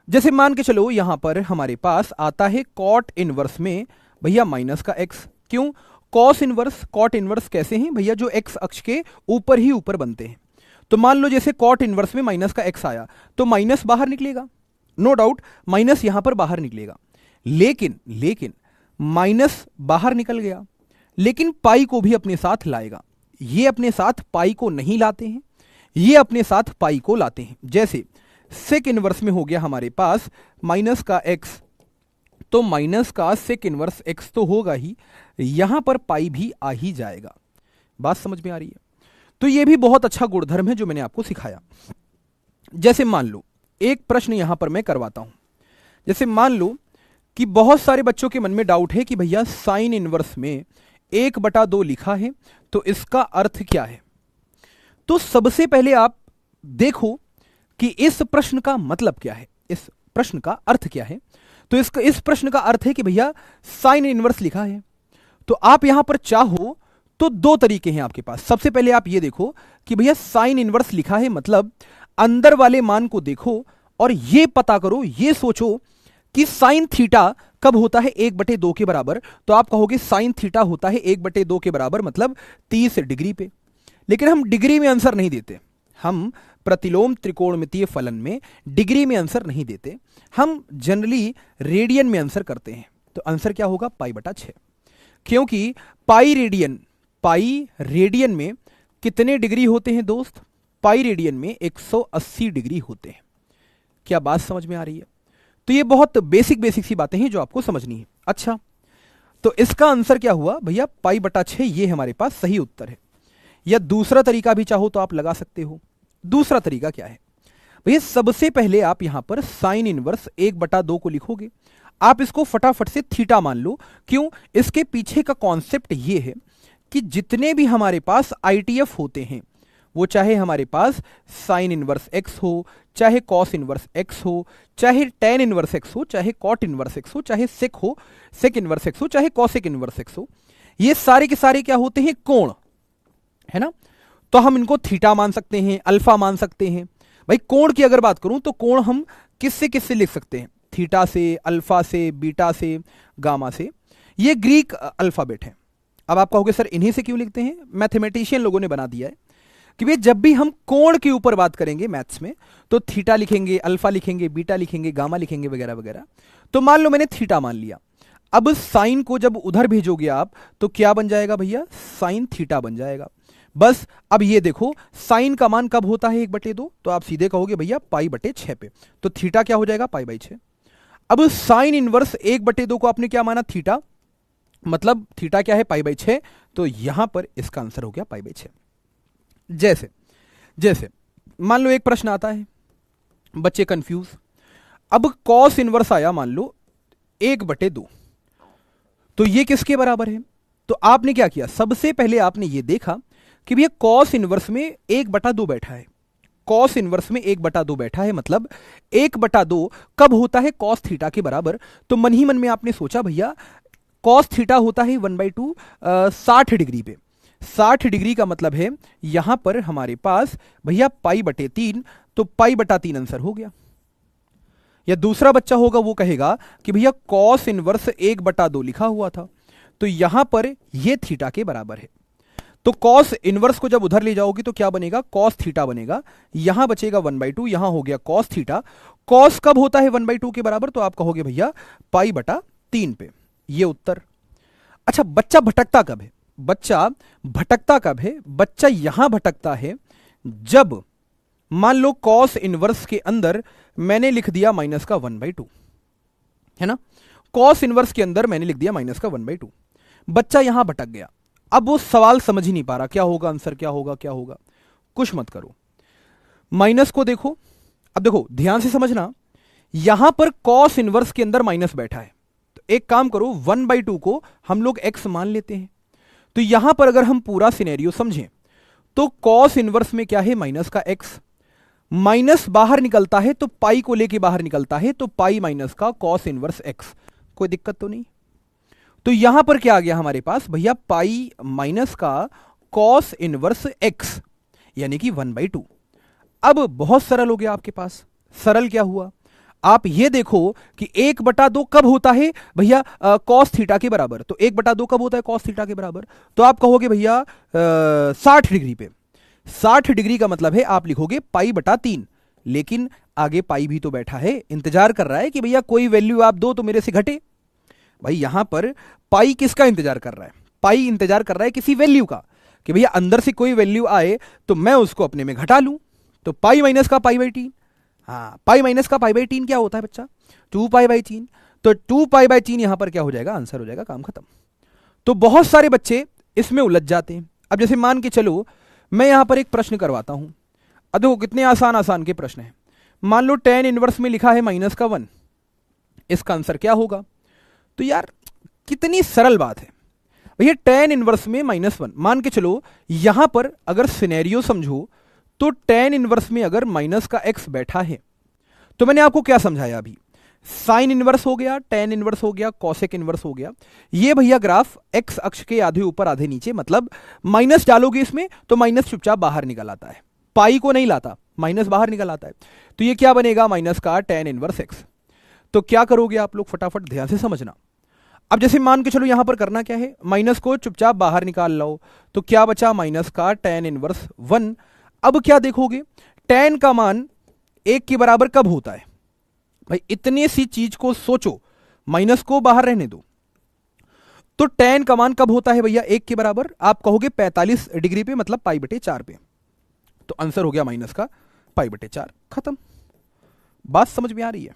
जैसे मान के चलो यहां पर हमारे पास आता है कॉट इनवर्स में भैया माइनस का एक्स। क्यों? कॉस इनवर्स कॉट इनवर्स कैसे हैं भैया? जो एक्स अक्ष के ऊपर ही ऊपर बनते हैं। तो मान लो जैसे कॉट इनवर्स में माइनस का एक्स आया तो माइनस बाहर निकलेगा, नो डाउट माइनस यहां पर बाहर निकलेगा। लेकिन माइनस बाहर निकल गया, लेकिन पाई को भी अपने साथ लाएगा। ये अपने साथ पाई को नहीं लाते हैं, ये अपने साथ पाई को लाते हैं। जैसे सेक इनवर्स में हो गया हमारे पास माइनस का एक्स, तो माइनस का सेक इनवर्स एक्स तो होगा ही, यहां पर पाई भी आ ही जाएगा। बात समझ में आ रही है? तो यह भी बहुत अच्छा गुणधर्म है जो मैंने आपको सिखाया। जैसे मान लो एक प्रश्न यहां पर मैं करवाता हूं। जैसे मान लो कि बहुत सारे बच्चों के मन में डाउट है कि भैया साइन इनवर्स में 1/2 लिखा है तो इसका अर्थ क्या है? तो सबसे पहले आप देखो कि इस प्रश्न का मतलब क्या है, इस प्रश्न का अर्थ क्या है। तो इस प्रश्न का अर्थ है कि भैया साइन इनवर्स लिखा है। तो आप यहां पर चाहो तो दो तरीके हैं आपके पास। सबसे पहले आप ये देखो कि भैया साइन इनवर्स लिखा है, मतलब अंदर वाले मान को देखो और ये पता करो, ये सोचो कि साइन थीटा कब होता है 1/2 के बराबर। तो आप कहोगे साइन थीटा होता है 1/2 के बराबर, मतलब 30 डिग्री पे। लेकिन हम डिग्री में आंसर नहीं देते, हम प्रतिलोम त्रिकोणमितीय फलन में डिग्री में आंसर नहीं देते, हम जनरली रेडियन में आंसर करते हैं। तो आंसर क्या होगा? π/6। क्योंकि पाई रेडियन में कितने डिग्री होते हैं दोस्त? पाई रेडियन में 180 डिग्री होते हैं। क्या बात समझ में आ रही है? तो ये बहुत बेसिक सी बातें हैं जो आपको समझनी है। अच्छा, तो इसका आंसर क्या हुआ भैया? π/6। ये हमारे पास सही उत्तर है। या दूसरा तरीका भी चाहो तो आप लगा सकते हो। दूसरा तरीका क्या है भैया? सबसे पहले आप यहां पर साइन इनवर्स 1/2 को लिखोगे, आप इसको फटाफट से थीटा मान लो। क्यों? इसके पीछे का कॉन्सेप्ट ये है कि जितने भी हमारे पास आईटीएफ होते हैं, वो चाहे हमारे पास साइन इनवर्स एक्स हो, चाहे कॉस इनवर्स एक्स हो, चाहे टेन इनवर्स एक्स हो, चाहे कॉट इनवर्स एक्स हो, चाहे सेक इनवर्स एक्स हो, चाहे कॉसेक इनवर्स एक्स हो, ये सारे के सारे क्या होते हैं? कोण, है ना? तो हम इनको थीटा मान सकते हैं, अल्फा मान सकते हैं। भाई कोण की अगर बात करूं तो कोण हम किससे किससे लिख सकते हैं? थीटा से, अल्फा से, बीटा से, गामा से। ये ग्रीक अल्फाबेट है। अब आप कहोगे सर इन्हीं से क्यों लिखते हैं? मैथमेटिशियन लोगों ने बना दिया है कि भाई जब भी हम कोण के ऊपर बात करेंगे मैथ्स में तो थीटा लिखेंगे, अल्फा लिखेंगे, बीटा लिखेंगे, गामा लिखेंगे, वगैरह वगैरह। तो मान लो मैंने थीटा मान लिया, अब साइन को जब उधर भेजोगे आप तो क्या बन जाएगा भैया? साइन थीटा बन जाएगा। बस अब ये देखो साइन का मान कब होता है 1/2, तो आप सीधे कहोगे भैया पाई/6 पे, तो थीटा क्या हो जाएगा? पाई/6। अब साइन इनवर्स 1/2 को आपने क्या माना? थीटा, मतलब थीटा क्या है? पाई/6, तो यहां पर इसका आंसर हो गया पाई/6। जैसे जैसे मान लो एक प्रश्न आता है, बच्चे कंफ्यूज, अब कॉस इनवर्स आया मान लो 1/2, तो ये किसके बराबर है? तो आपने क्या किया? सबसे पहले आपने ये देखा कि भैया कॉस इनवर्स में 1/2 बैठा है, कॉस इनवर्स में 1/2 बैठा है, मतलब 1/2 कब होता है? कॉस थीटा के बराबर। तो मन ही मन में आपने सोचा भैया कॉस थीटा होता है 1/2 60 डिग्री पे। 60 डिग्री का मतलब है यहां पर हमारे पास भैया पाई/3, तो पाई/3 आंसर हो गया। या दूसरा बच्चा होगा वो कहेगा कि भैया कॉस इनवर्स 1/2 लिखा हुआ था, तो यहां पर ये थीटा के बराबर है। तो कॉस इनवर्स को जब उधर ले जाओगे तो क्या बनेगा? कॉस थीटा बनेगा, यहां बचेगा 1/2, यहां हो गया कॉस थीटा। कॉस कब होता है 1/2 के बराबर? तो आप कहोगे भैया पाई/3 पे। ये उत्तर। अच्छा, बच्चा भटकता कब है? बच्चा भटकता कब है? बच्चा यहां भटकता है जब मान लो कॉस इनवर्स के अंदर मैंने लिख दिया -1/2, है ना? कॉस इनवर्स के अंदर मैंने लिख दिया -1/2, बच्चा यहां भटक गया। अब वो सवाल समझ ही नहीं पा रहा क्या होगा आंसर, क्या होगा क्या होगा। कुछ मत करो, माइनस को देखो। अब देखो ध्यान से समझना, यहां पर कॉस इनवर्स के अंदर माइनस बैठा है, तो एक काम करो 1/2 को हम लोग x मान लेते हैं। तो यहां पर अगर हम पूरा सिनेरियो समझें तो कॉस इनवर्स में क्या है? माइनस का x, माइनस बाहर निकलता है तो पाई को लेके बाहर निकलता है, तो पाई माइनस का कॉस इनवर्स x। कोई दिक्कत तो नहीं? तो यहां पर क्या आ गया हमारे पास भैया? पाई माइनस का कॉस इनवर्स x, यानी कि 1/2। अब बहुत सरल हो गया आपके पास। सरल क्या हुआ? आप ये देखो कि 1/2 कब होता है भैया? कॉस थीटा के बराबर। तो 1/2 कब होता है कॉस थीटा के बराबर? तो आप कहोगे भैया 60 डिग्री पे। 60 डिग्री का मतलब है आप लिखोगे पाई/3, लेकिन आगे पाई भी तो बैठा है, इंतजार कर रहा है कि भैया कोई वैल्यू आप दो तो मेरे से घटे। भाई यहां पर पाई किसका इंतजार कर रहा है? पाई इंतजार कर रहा है किसी वैल्यू का, कि भैया अंदर से कोई वैल्यू आए तो मैं उसको अपने में घटा लूं। तो पाई माइनस का पाई/3, हाँ पाई माइनस का पाई/3 क्या होता है बच्चा? 2π/3। तो 2π/3 यहां पर क्या हो जाएगा? आंसर हो जाएगा, काम खत्म। तो बहुत सारे बच्चे इसमें उलझ जाते हैं। अब जैसे मान के चलो मैं यहां पर एक प्रश्न करवाता हूं। अब देखो कितने आसान आसान के प्रश्न हैं। मान लो tan इनवर्स में लिखा है -1, इसका आंसर क्या होगा? तो यार कितनी सरल बात है भैया, tan इनवर्स में -1 मान के चलो। यहां पर अगर सिनेरियो समझो तो tan इनवर्स में अगर माइनस का x बैठा है तो मैंने आपको क्या समझाया अभी? साइन इनवर्स हो गया, tan इनवर्स हो गया, कॉसेक इनवर्स हो गया। ये भैया ग्राफ x अक्ष के आधे ऊपर आधे नीचे, मतलब माइनस डालोगे इसमें तो माइनस चुपचाप बाहर निकल आता है, पाई को नहीं लाता, माइनस बाहर निकल आता है। तो ये क्या बनेगा? माइनस का tan इनवर्स x। तो क्या करोगे आप लोग? फटाफट ध्यान से समझना। अब जैसे मान के चलो यहां पर करना क्या है? माइनस को चुपचाप बाहर निकाल लो, तो क्या बचा? माइनस का tan इनवर्स 1। अब क्या देखोगे? tan का मान 1 के बराबर कब होता है? भाई इतनी सी चीज को सोचो, माइनस को बाहर रहने दो। तो tan का मान कब होता है भैया 1 के बराबर? आप कहोगे 45 डिग्री पे, मतलब पाई/4 पे। तो आंसर हो गया माइनस का पाई/4, खत्म। बात समझ में आ रही है?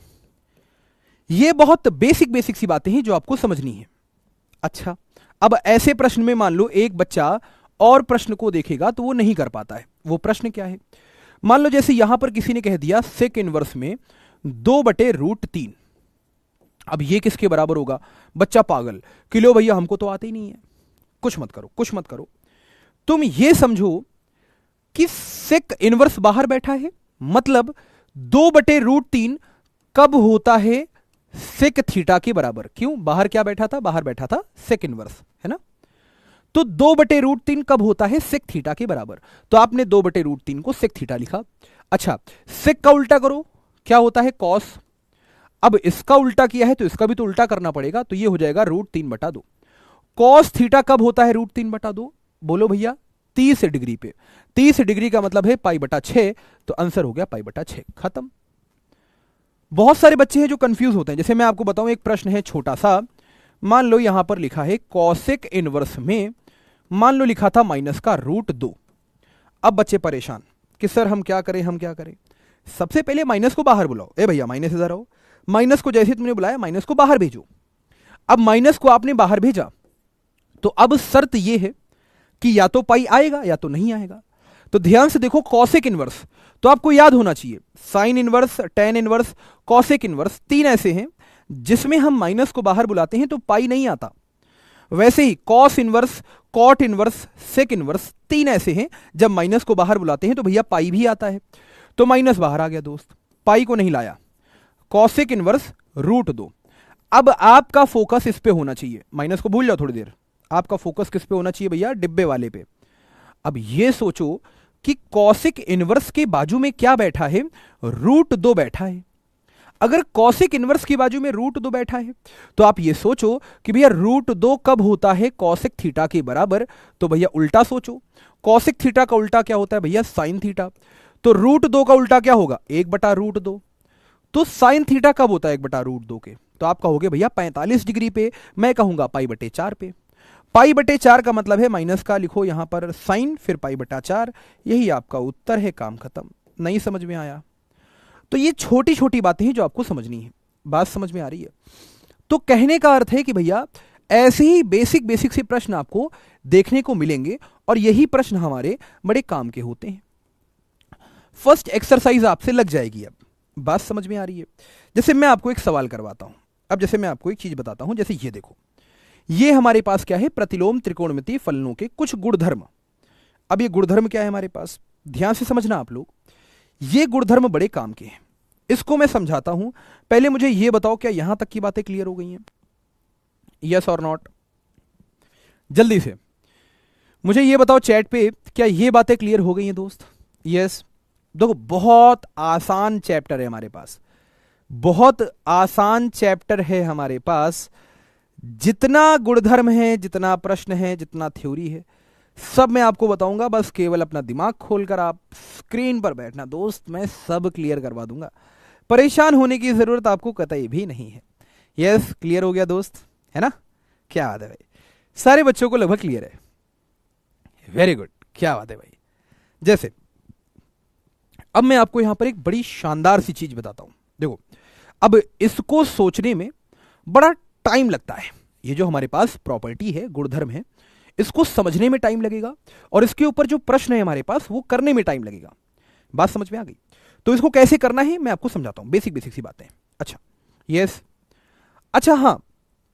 ये बहुत बेसिक बेसिक सी बातें हैं जो आपको समझनी है। अच्छा, अब ऐसे प्रश्न में मान लो एक बच्चा और प्रश्न को देखेगा तो वो नहीं कर पाता है। वो प्रश्न क्या है? मान लो जैसे यहां पर किसी ने कह दिया सेक इनवर्स में 2/√3। अब ये किसके बराबर होगा? बच्चा पागल कि लो भैया हमको तो आते ही नहीं है। कुछ मत करो, कुछ मत करो। तुम ये समझो कि सेक इनवर्स बाहर बैठा है, मतलब 2/√3 कब होता है? सेक थीटा के बराबर। क्यों? बाहर क्या बैठा था? बाहर बैठा था सेक इनवर्स, है ना? तो 2/√3 कब होता है? सेक थीटा के बराबर। तो आपने 2/√3 को सेक थीटा लिखा। अच्छा, सेक का उल्टा करो क्या होता है कॉस। अब इसका उल्टा किया है तो इसका भी तो उल्टा करना पड़ेगा, तो ये हो जाएगा √3/2। कॉस थीटा कब होता है √3/2? बोलो भैया 30 डिग्री पे। 30 डिग्री का मतलब है π/6, तो आंसर हो गया π/6। खत्म। बहुत सारे बच्चे हैं जो कंफ्यूज होते हैं। जैसे मैं आपको बताऊं, एक प्रश्न है छोटा सा, मान लो यहां पर लिखा है कॉसेक इनवर्स में, मान लो लिखा था माइनस का √2। अब बच्चे परेशान कि सर हम क्या करें, हम क्या करें। सबसे पहले माइनस को बाहर बुलाओ। ए भैया माइनस इधर आओ। माइनस को जैसे तुमने बुलाया, माइनस को बाहर भेजो। अब माइनस को आपने बाहर भेजा, तो अब शर्त यह है कि या तो पाई आएगा या तो नहीं आएगा। तो ध्यान से देखो, कॉसेक इनवर्स तो आपको याद होना चाहिए, sine inverse, tan inverse, cosec inverse, तीन ऐसे हैं जिसमें हम माइनस को बाहर बुलाते हैं तो पाई नहीं आता। वैसे ही cos inverse, cot inverse, sec inverse, तीन ऐसे हैं जब माइनस को बाहर बुलाते हैं तो भैया पाई भी आता है। तो माइनस बाहर आ गया दोस्त, पाई को नहीं लाया। Cosec inverse √2। अब आपका फोकस इस पे होना चाहिए, माइनस को भूल जाओ थोड़ी देर। आपका फोकस किस पे होना चाहिए भैया? डिब्बे वाले पे। अब ये सोचो कि कॉसेक इनवर्स के बाजू में क्या बैठा है? √2 बैठा है। अगर कॉसेक इनवर्स की बाजू में √2 बैठा है तो आप ये सोचो कि भैया √2 कब होता है कॉसेक थीटा के बराबर? तो भैया उल्टा सोचो, कॉसेक थीटा का उल्टा क्या होता है भैया? Sign theta. तो √2 का उल्टा क्या होगा? 1/√2। तो साइन थीटा कब होता है 1/√2 के? तो आप कहोगे भैया 45 डिग्री पे, मैं कहूंगा π/4 पे। π/4 का मतलब है माइनस का लिखो यहां पर साइन, फिर π/4। यही आपका उत्तर है, काम खत्म। नहीं समझ में आया? तो ये छोटी छोटी बातें हैं जो आपको समझनी है। बात समझ में आ रही है? तो कहने का अर्थ है कि भैया ऐसे ही बेसिक बेसिक से प्रश्न आपको देखने को मिलेंगे और यही प्रश्न हमारे बड़े काम के होते हैं। फर्स्ट एक्सरसाइज आपसे लग जाएगी। अब बात समझ में आ रही है? जैसे मैं आपको एक सवाल करवाता हूं। अब जैसे मैं आपको एक चीज बताता हूं, जैसे ये देखो, ये हमारे पास क्या है? प्रतिलोम त्रिकोणमितीय फलनों के कुछ गुणधर्म। अब ये गुणधर्म क्या है हमारे पास? ध्यान से समझना आप लोग, ये गुणधर्म बड़े काम के हैं। इसको मैं समझाता हूं। पहले मुझे ये बताओ, क्या यहां तक की बातें क्लियर हो गई हैं? यस और नॉट? जल्दी से मुझे ये बताओ चैट पे, क्या ये बातें क्लियर हो गई हैं दोस्त? यस। देखो बहुत आसान चैप्टर है हमारे पास, बहुत आसान चैप्टर है हमारे पास। जितना गुणधर्म है, जितना प्रश्न है, जितना थ्योरी है, सब मैं आपको बताऊंगा। बस केवल अपना दिमाग खोलकर आप स्क्रीन पर बैठना दोस्त, मैं सब क्लियर करवा दूंगा। परेशान होने की जरूरत आपको कतई भी नहीं है। यस, क्लियर हो गया दोस्त, है ना? क्या बात है भाई, सारे बच्चों को लगभग क्लियर है। वेरी गुड, क्या बात है भाई। जैसे अब मैं आपको यहां पर एक बड़ी शानदार सी चीज बताता हूं। देखो, अब इसको सोचने में बड़ा टाइम लगता है। ये जो हमारे पास प्रॉपर्टी है, गुणधर्म है, इसको समझने में टाइम लगेगा और इसके ऊपर जो प्रश्न है हमारे पास वो करने में टाइम लगेगा। बात समझ में आ गई? तो इसको कैसे करना है मैं आपको समझाता हूं, बेसिक बेसिक सी बातें। अच्छा, यस, अच्छा, हां,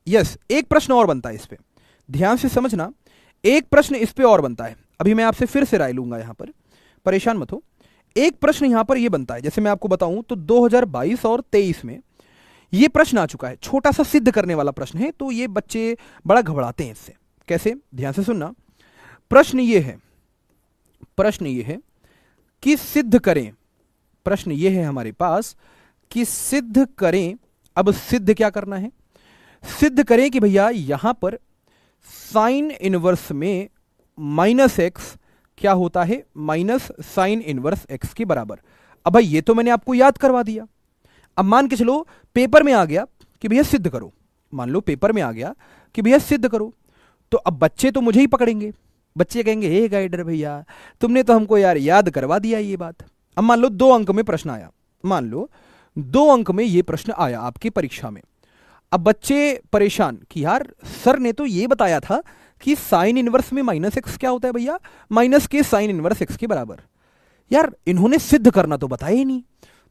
यस, एक प्रश्न और बनता है इस पे, ध्यान से समझना। एक प्रश्न इस पे और बनता है। अभी मैं आपसे फिर से राय लूंगा, यहां पर परेशान मत हो। एक प्रश्न यहां पर यह बनता है, जैसे मैं आपको बताऊं तो 2022 और 23 में यह प्रश्न आ चुका है। छोटा सा सिद्ध करने वाला प्रश्न है, तो ये बच्चे बड़ा घबराते हैं इससे। कैसे? ध्यान से सुनना। प्रश्न ये है, प्रश्न ये है कि सिद्ध करें, प्रश्न ये है हमारे पास कि सिद्ध करें। अब सिद्ध क्या करना है? सिद्ध करें कि भैया यहां पर साइन इनवर्स में -x क्या होता है? माइनस साइन इनवर्स x के बराबर। अब भाई ये तो मैंने आपको याद करवा दिया। अब मान के चलो पेपर में आ गया कि भैया सिद्ध करो, मान लो पेपर में आ गया कि भैया सिद्ध करो, तो अब बच्चे तो मुझे ही पकड़ेंगे। बच्चे कहेंगे हे गाइडर भैया, तुमने तो हमको यार याद करवा दिया ये बात। अब मान लो 2 अंक में प्रश्न आया, मान लो 2 अंक में ये प्रश्न आया आपकी परीक्षा में। अब बच्चे परेशान कि यार सर ने तो ये बताया था कि साइन इनवर्स में -x क्या होता है भैया? माइनस के साइन इनवर्स x के बराबर। यार इन्होंने सिद्ध करना तो बताया ही नहीं।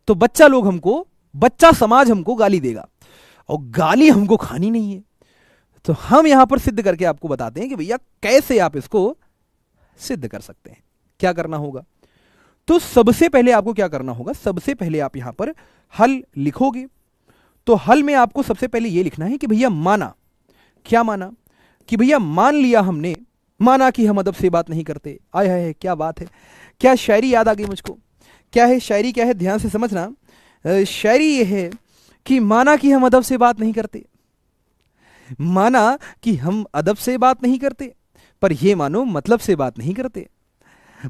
तो बच्चा लोग हमको, बच्चा समाज हमको गाली देगा और गाली हमको खानी नहीं है। तो हम यहां पर सिद्ध करके आपको बताते हैं कि भैया कैसे आप इसको सिद्ध कर सकते हैं। क्या करना होगा? तो सबसे पहले आपको क्या करना होगा? सबसे पहले आप यहां पर हल लिखोगे। तो हल में आपको सबसे पहले यह लिखना है कि भैया माना, क्या माना? कि भैया मान लिया हमने, माना कि हम अदब से बात नहीं करते। आय हाय, क्या बात है, क्या शायरी याद आ गई मुझको। क्या है शायरी? क्या है? ध्यान से समझना। शायरी ये है कि माना कि हम अदब से बात नहीं करते, माना कि हम अदब से बात नहीं करते, पर ये मानो मतलब से बात नहीं करते।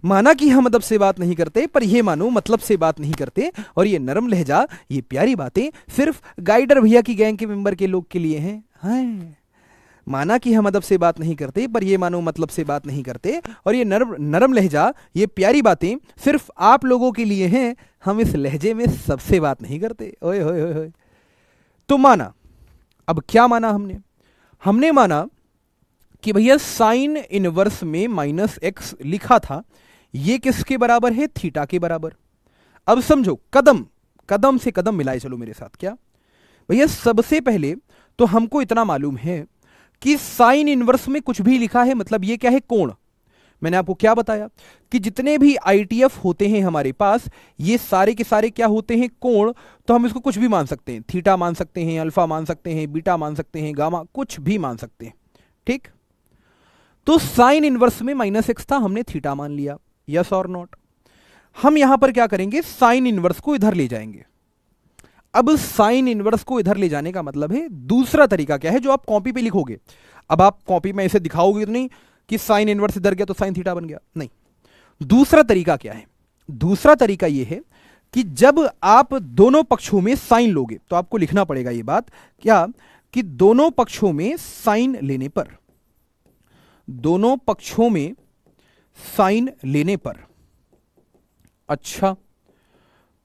माना कि हम अदब से बात नहीं करते, पर ये मानो मतलब से बात नहीं करते। और ये नरम लहजा, ये प्यारी बातें सिर्फ गाइडर भैया की गैंग के मेंबर के लोग के लिए हैं। हाय, माना कि हम अदब से बात नहीं करते, पर ये मानो मतलब से बात नहीं करते। और ये नरम नरम लहजा, ये प्यारी बातें सिर्फ आप लोगों के लिए हैं। हम इस लहजे में सबसे बात नहीं करते। ओए होए होए होए। तो माना, अब क्या माना हमने? हमने माना कि भैया साइन इनवर्स में -x लिखा था, ये किसके बराबर है? थीटा के बराबर। अब समझो, कदम कदम से कदम मिलाए चलो मेरे साथ। क्या भैया? सबसे पहले तो हमको इतना मालूम है कि साइन इनवर्स में कुछ भी लिखा है मतलब ये क्या है? कोण। मैंने आपको क्या बताया कि जितने भी आईटीएफ होते हैं हमारे पास, ये सारे के सारे क्या होते हैं? कोण। तो हम इसको कुछ भी मान सकते हैं, थीटा मान सकते हैं, अल्फा मान सकते हैं, बीटा मान सकते हैं, गामा, कुछ भी मान सकते हैं। ठीक, तो साइन इनवर्स में -x था, हमने थीटा मान लिया। यस और नॉट? हम यहां पर क्या करेंगे? साइन इनवर्स को इधर ले जाएंगे। अब साइन इनवर्स को इधर ले जाने का मतलब है, दूसरा तरीका क्या है जो आप कॉपी पे लिखोगे। अब आप कॉपी में इसे दिखाओगे तो नहीं कि साइन इनवर्स इधर गया तो साइन थीटा बन गया, नहीं। दूसरा तरीका क्या है? दूसरा तरीका यह है कि जब आप दोनों पक्षों में साइन लोगे तो आपको लिखना पड़ेगा ये बात, क्या कि दोनों पक्षों में साइन लेने पर, दोनों पक्षों में साइन लेने पर, अच्छा,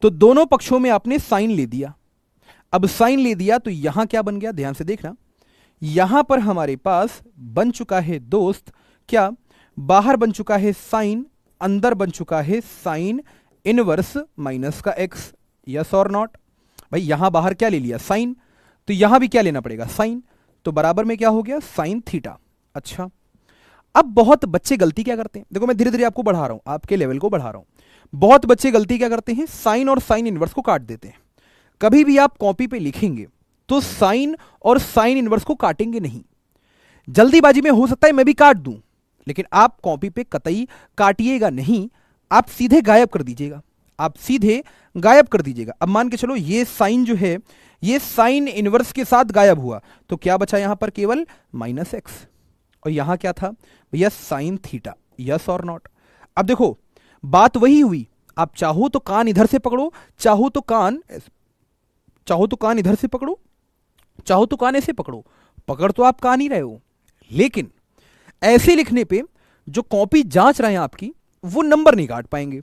तो दोनों पक्षों में आपने साइन ले दिया। अब साइन ले दिया तो यहां क्या बन गया? ध्यान से देखना, यहां पर हमारे पास बन चुका है दोस्त, क्या? बाहर बन चुका है साइन, अंदर बन चुका है साइन इनवर्स -x। यस और नॉट? भाई यहां बाहर क्या ले लिया? साइन, तो यहां भी क्या लेना पड़ेगा? साइन, तो बराबर में क्या हो गया? Sine theta. अच्छा, अब बहुत बच्चे गलती क्या करते हैं? देखो मैं धीरे धीरे आपको बढ़ा रहा हूं, आपके लेवल को बढ़ा रहा हूं। बहुत बच्चे गलती क्या करते हैं? साइन और साइन इनवर्स को काट देते हैं। कभी भी आप कॉपी पे लिखेंगे तो साइन और साइन इनवर्स को काटेंगे नहीं। जल्दीबाजी में हो सकता है मैं भी काट दूं, लेकिन आप कॉपी पे कतई काटिएगा नहीं, आप सीधे गायब कर दीजिएगा, आप सीधे गायब कर दीजिएगा। अब मान के चलो ये साइन जो है ये साइन इनवर्स के साथ गायब हुआ, तो क्या बचा यहां पर? केवल -x। और यहां क्या था भैया? Sine theta. यस और नॉट? अब देखो बात वही हुई, आप चाहो तो कान इधर से पकड़ो, चाहो तो कान इधर से पकड़ो, चाहो तो कान ऐसे पकड़ो, पकड़ तो आप कान ही रहे हो, लेकिन ऐसे लिखने पे जो कॉपी जांच रहे हैं आपकी वो नंबर नहीं काट पाएंगे।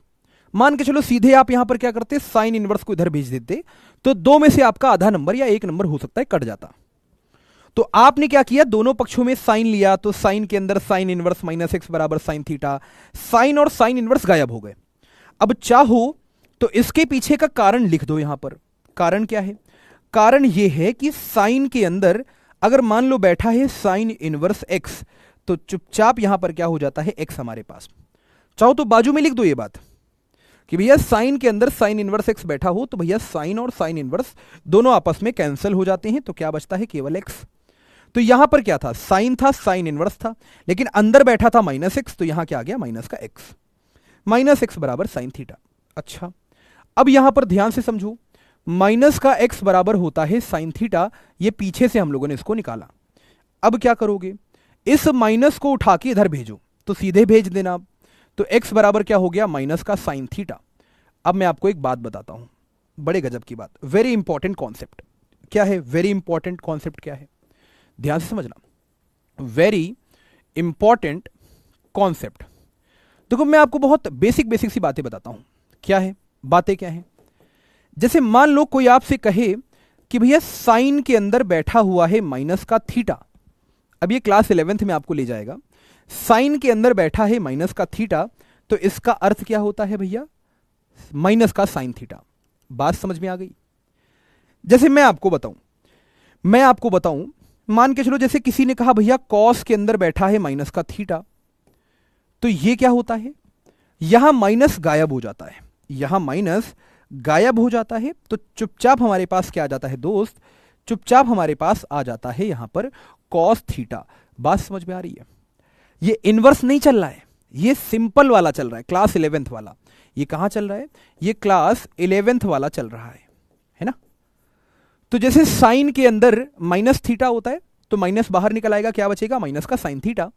मान के चलो सीधे आप यहां पर क्या करते? साइन इनवर्स को इधर भेज देते, तो दो में से आपका आधा नंबर या एक नंबर हो सकता है कट जाता। तो आपने क्या किया? दोनों पक्षों में साइन लिया, तो साइन के अंदर साइन इनवर्स -x बराबर साइन थीटा, साइन और साइन इनवर्स गायब हो गए। अब चाहो तो इसके पीछे का कारण लिख दो यहां पर। कारण क्या है? कारण यह है कि साइन के अंदर अगर मान लो बैठा है साइन इनवर्स x, तो चुपचाप यहां पर क्या हो जाता है? x हमारे पास। चाहो तो बाजू में लिख दो ये बात कि भैया साइन के अंदर साइन इनवर्स x बैठा हो, तो भैया साइन और साइन इनवर्स दोनों आपस में कैंसिल हो जाते हैं, तो क्या बचता है? केवल x। तो यहां पर क्या था? साइन था, साइन इनवर्स था, लेकिन अंदर बैठा था -x, तो यहां क्या आ गया? माइनस का x, -x बराबर साइन थीटा। अच्छा, अब यहां पर ध्यान से समझो, माइनस का x बराबर होता है साइन थीटा, ये पीछे से हम लोगों ने इसको निकाला। अब क्या करोगे? इस माइनस को उठा के इधर भेजो, तो सीधे भेज देना, तो x बराबर क्या हो गया? माइनस का साइन थीटा। अब मैं आपको एक बात बताता हूं, बड़े गजब की बात, वेरी इंपॉर्टेंट कॉन्सेप्ट। क्या है वेरी इंपॉर्टेंट कॉन्सेप्ट? क्या है? ध्यान से समझना, वेरी इंपॉर्टेंट कॉन्सेप्ट। देखो मैं आपको बहुत बेसिक बेसिक सी बातें बताता हूं। क्या है बातें? क्या है? जैसे मान लो कोई आपसे कहे कि भैया साइन के अंदर बैठा हुआ है माइनस का थीटा। अब ये क्लास 11th में आपको ले जाएगा। साइन के अंदर बैठा है माइनस का थीटा, तो इसका अर्थ क्या होता है भैया? माइनस का साइन थीटा। बात समझ में आ गई? जैसे मैं आपको बताऊं, मान के चलो जैसे किसी ने कहा भैया कॉस के अंदर बैठा है माइनस का थीटा, तो ये क्या होता है? यहां माइनस गायब हो जाता है, यहां माइनस गायब हो जाता है, तो चुपचाप हमारे पास क्या आ जाता है दोस्त? चुपचाप हमारे पास आ जाता है यहां पर कॉस थीटा। बात समझ में आ रही है? ये इनवर्स नहीं चल रहा है, ये सिंपल वाला चल रहा है, क्लास 11th वाला। ये कहां चल रहा है? ये क्लास 11th वाला चल रहा है। तो जैसे साइन के अंदर माइनस थीटा होता है तो माइनस बाहर निकल आएगा, क्या बचेगा, माइनस का साइन थीटा।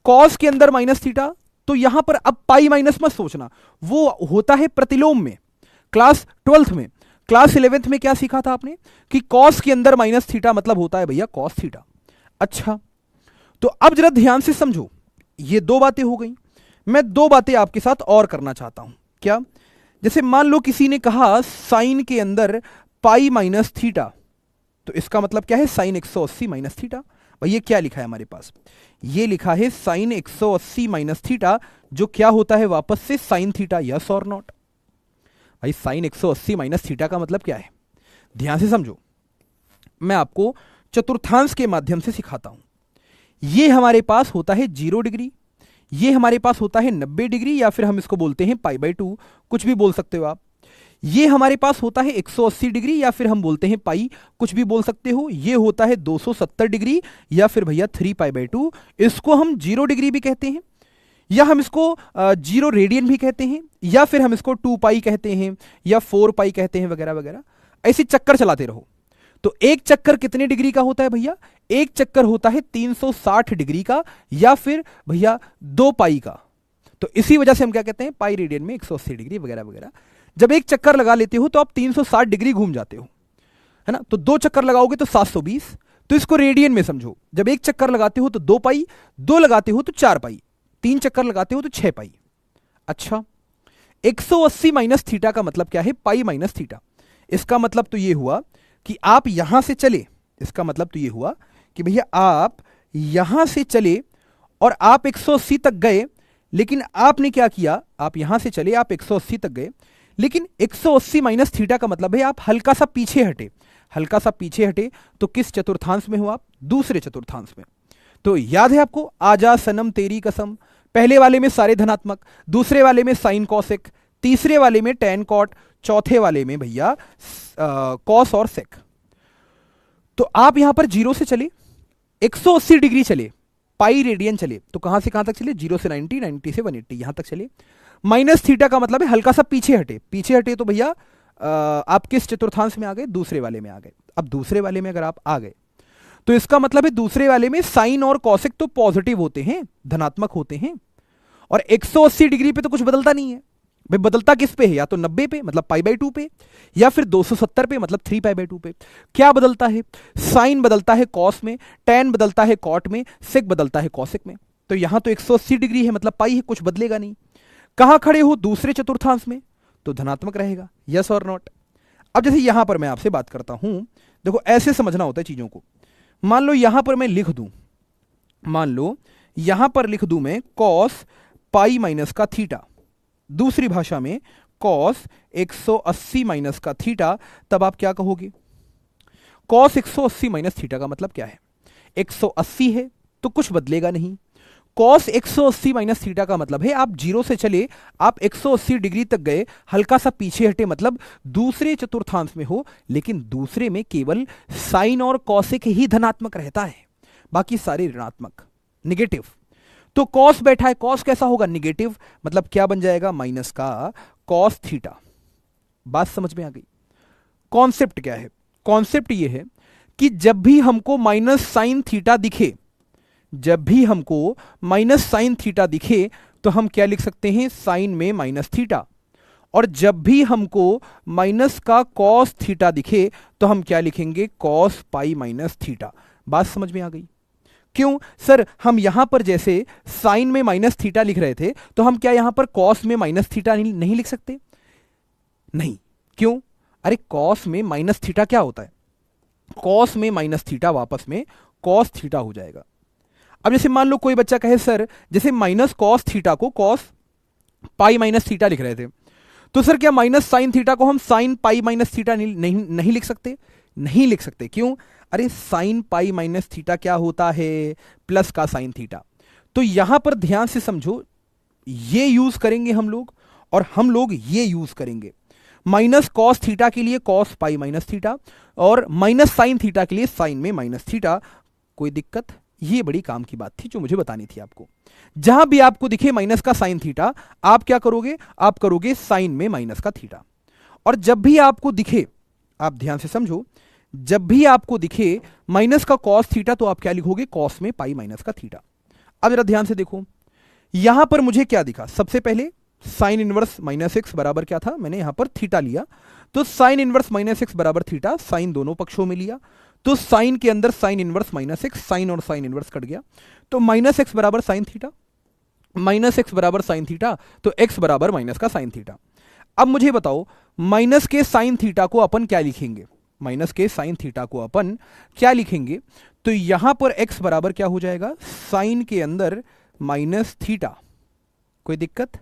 कॉस के अंदर माइनस थीटा, तो यहां पर अब पाई माइनस मत सोचना, वो होता है प्रतिलोम में। क्लास 12th में, क्लास 11th में क्या सीखा था आपने कि कॉस के अंदर माइनस थीटा मतलब होता है भैया कॉस थीटा। अच्छा, तो अब जरा ध्यान से समझो, ये दो बातें हो गई। मैं दो बातें आपके साथ और करना चाहता हूं। क्या? जैसे मान लो किसी ने कहा साइन के अंदर पाई माइनस थीटा, तो इसका मतलब क्या है, साइन 180 माइनस थीटा। भाई ये क्या लिखा है हमारे पास, ये लिखा है साइन 180 माइनस थीटा, जो क्या होता है वापस से साइन थीटा, यस और नॉट। भाई साइन 180 माइनस थीटा का मतलब क्या है, ध्यान से समझो, मैं आपको चतुर्थांश के माध्यम से सिखाता हूं। ये हमारे पास होता है 0 डिग्री, ये हमारे पास होता है 90 डिग्री, या फिर हम इसको बोलते हैं पाई बाई 2, कुछ भी बोल सकते हो आप। ये हमारे पास होता है 180 डिग्री, या फिर हम बोलते हैं पाई, कुछ भी बोल सकते हो। ये होता है 270 डिग्री, या फिर भैया 3 पाई बाई 2। इसको हम 0 डिग्री भी कहते हैं, या हम इसको 0 रेडियन भी कहते हैं, या फिर हम इसको 2 पाई कहते हैं, या 4 पाई कहते हैं, वगैरह वगैरह। ऐसे चक्कर चलाते रहो। तो एक चक्कर कितने डिग्री का होता है भैया, एक चक्कर होता है 360 डिग्री का, या फिर भैया 2 पाई का। तो इसी वजह से हम क्या कहते हैं, पाई रेडियन में 180 डिग्री वगैरह वगैरह। जब एक चक्कर लगा लेते हो तो आप 360 डिग्री घूम जाते हो, है ना। तो 2 चक्कर लगाओगे तो 720। तो इसको रेडियन में समझो, जब एक चक्कर लगाते हो तो 2 पाई, 2 लगाते हो तो 4 पाई, 3 चक्कर लगाते हो तो 6 पाई। अच्छा, 180 माइनस थीटा का मतलब क्या है, पाई माइनस थीटा। इसका मतलब तो ये हुआ कि आप यहां से चले, इसका मतलब तो ये हुआ कि भैया आप यहां से चले और आप 180 तक गए, लेकिन आपने क्या किया, आप यहां से चले, आप 180 तक गए, लेकिन 180 माइनस थीटा का मतलब है आप हल्का सा पीछे हटे। हल्का सा पीछे हटे तो किस चतुर्थांश में हो आप, दूसरे चतुर्थांश में। तो याद है आपको, आजा सनम तेरी कसम, पहले वाले में सारे धनात्मक, दूसरे वाले में साइन कॉसेक, तीसरे वाले में टेन कॉट, चौथे वाले में भैया कॉस और सेक। तो आप यहां पर 0 से चले, 180 डिग्री चले, पाई रेडियन चले, तो कहां से कहां तक चले, 0 से 90, 90 से 180, यहां तक चले। माइनस थीटा का मतलब है हल्का सा पीछे हटे, पीछे हटे तो भैया आप किस चतुर्थांश में आ गए, दूसरे वाले में आ गए। अब दूसरे वाले में अगर आप आ गए तो इसका मतलब है दूसरे वाले में साइन और कॉसेक तो पॉजिटिव होते हैं, धनात्मक होते हैं, और 180 डिग्री पे तो कुछ बदलता नहीं है। भाई बदलता किस पे है, या तो 90 पे मतलब पाई बाई 2 पे, या फिर 270 पे मतलब 3 पाई बाई 2 पे। क्या बदलता है, साइन बदलता है कॉस में, टेन बदलता है कॉट में, सेक बदलता है कॉसेक में। तो यहां तो 180 डिग्री है मतलब पाई है, कुछ बदलेगा नहीं। कहां खड़े हो, दूसरे चतुर्थांश में, तो धनात्मक रहेगा, यस और नॉट। अब जैसे यहां पर मैं आपसे बात करता हूं, देखो ऐसे समझना होता है चीजों को। मान लो यहां पर मैं लिख दूं, मान लो यहां पर लिख दूं मैं कॉस पाई माइनस का थीटा, दूसरी भाषा में कॉस 180 माइनस का थीटा, तब आप क्या कहोगे, कॉस 180 माइनस थीटा का मतलब क्या है, 180 है तो कुछ बदलेगा नहीं। कॉस 180 माइनस थीटा का मतलब है आप 0 से चले, आप 180 डिग्री तक गए, हल्का सा पीछे हटे मतलब दूसरे चतुर्थांश में हो, लेकिन दूसरे में केवल साइन और कॉसेक ही धनात्मक रहता है, बाकी सारे ऋणात्मक, निगेटिव। तो कॉस बैठा है, कॉस कैसा होगा, निगेटिव, मतलब क्या बन जाएगा, माइनस का कॉस थीटा। बात समझ में आ गई। कॉन्सेप्ट क्या है, कॉन्सेप्ट ये है कि जब भी हमको माइनस साइन थीटा दिखे, जब भी हमको माइनस साइन थीटा दिखे तो हम क्या लिख सकते हैं, साइन में माइनस थीटा। और जब भी हमको माइनस का कॉस थीटा दिखे तो हम क्या लिखेंगे, कॉस पाई माइनस थीटा। बात समझ में आ गई। क्यों सर, हम यहां पर जैसे साइन में माइनस थीटा लिख रहे थे, तो हम क्या यहां पर कॉस में माइनस थीटा नहीं लिख सकते, नहीं। क्यों, अरे कॉस में माइनस थीटा क्या होता है, कॉस में माइनस थीटा वापस में कॉस थीटा हो जाएगा। अब जैसे मान लो कोई बच्चा कहे सर, जैसे माइनस कॉस थीटा को कॉस पाई माइनस थीटा लिख रहे थे, तो सर क्या माइनस साइन थीटा को हम साइन पाई माइनस थीटा नहीं लिख सकते, नहीं लिख सकते। क्यों, अरे साइन पाई माइनस थीटा क्या होता है, प्लस का साइन थीटा। तो यहां पर ध्यान से समझो, ये यूज करेंगे हम लोग, और हम लोग ये यूज करेंगे। माइनस कॉस थीटा के लिए कॉस पाई माइनस थीटा, और माइनस साइन थीटा के लिए साइन में माइनस थीटा। कोई दिक्कत, ये बड़ी काम की बात थी जो मुझे बतानी थी आपको। जहां भी आपको दिखे माइनस का साइन थीटा, आप क्या करोगे, आप करोगे साइन में माइनस का थीटा। और जब भी आपको दिखे, आप ध्यान से समझो, जब भी आपको दिखे माइनस का कॉस थीटा तो आप क्या लिखोगे, कॉस में पाई माइनस का थीटा। अब जरा ध्यान से देखो, यहां पर मुझे क्या दिखा, सबसे पहले साइन इनवर्स माइनस एक्स बराबर क्या था, मैंने यहां पर थीटा लिया, तो साइन इनवर्स माइनस एक्स बराबर थीटा, साइन दोनों पक्षों में लिया, तो साइन के अंदर sine inverse minus x, sine और साइन इनवर्स कट गया, तो माइनस एक्स बराबर साइन थीटा, माइनस एक्स बराबर साइन थीटा, तो एक्स बराबर माइनस का साइन थीटा। अब मुझे बताओ माइनस के साइन थीटा को अपन क्या लिखेंगे, माइनस के साइन थीटा को अपन क्या लिखेंगे, तो यहां पर एक्स बराबर क्या हो जाएगा, साइन के अंदर माइनस थीटा। कोई दिक्कत?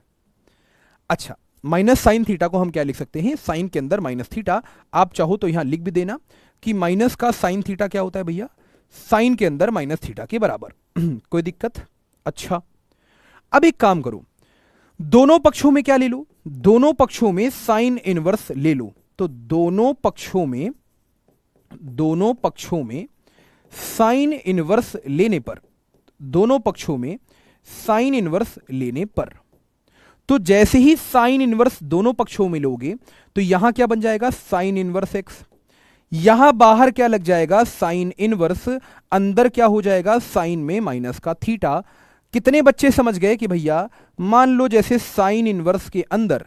अच्छा, माइनस साइन थीटा को हम क्या लिख सकते हैं, साइन के अंदर माइनस थीटा। आप चाहो तो यहां लिख भी देना कि माइनस का साइन थीटा क्या होता है भैया, साइन के अंदर माइनस थीटा के बराबर। कोई दिक्कत? अच्छा, अब एक काम करो, दोनों पक्षों में क्या ले लो, दोनों पक्षों में साइन इनवर्स ले लो, तो दोनों पक्षों में साइन इनवर्स लेने पर, दोनों पक्षों में साइन इनवर्स लेने पर, तो जैसे ही साइन इनवर्स दोनों पक्षों में लोगे तो यहां क्या बन जाएगा, साइन इनवर्स एक्स, यहां बाहर क्या लग जाएगा, साइन इनवर्स, अंदर क्या हो जाएगा, साइन में माइनस का थीटा। कितने बच्चे समझ गए कि भैया मान लो जैसे साइन इनवर्स के अंदर,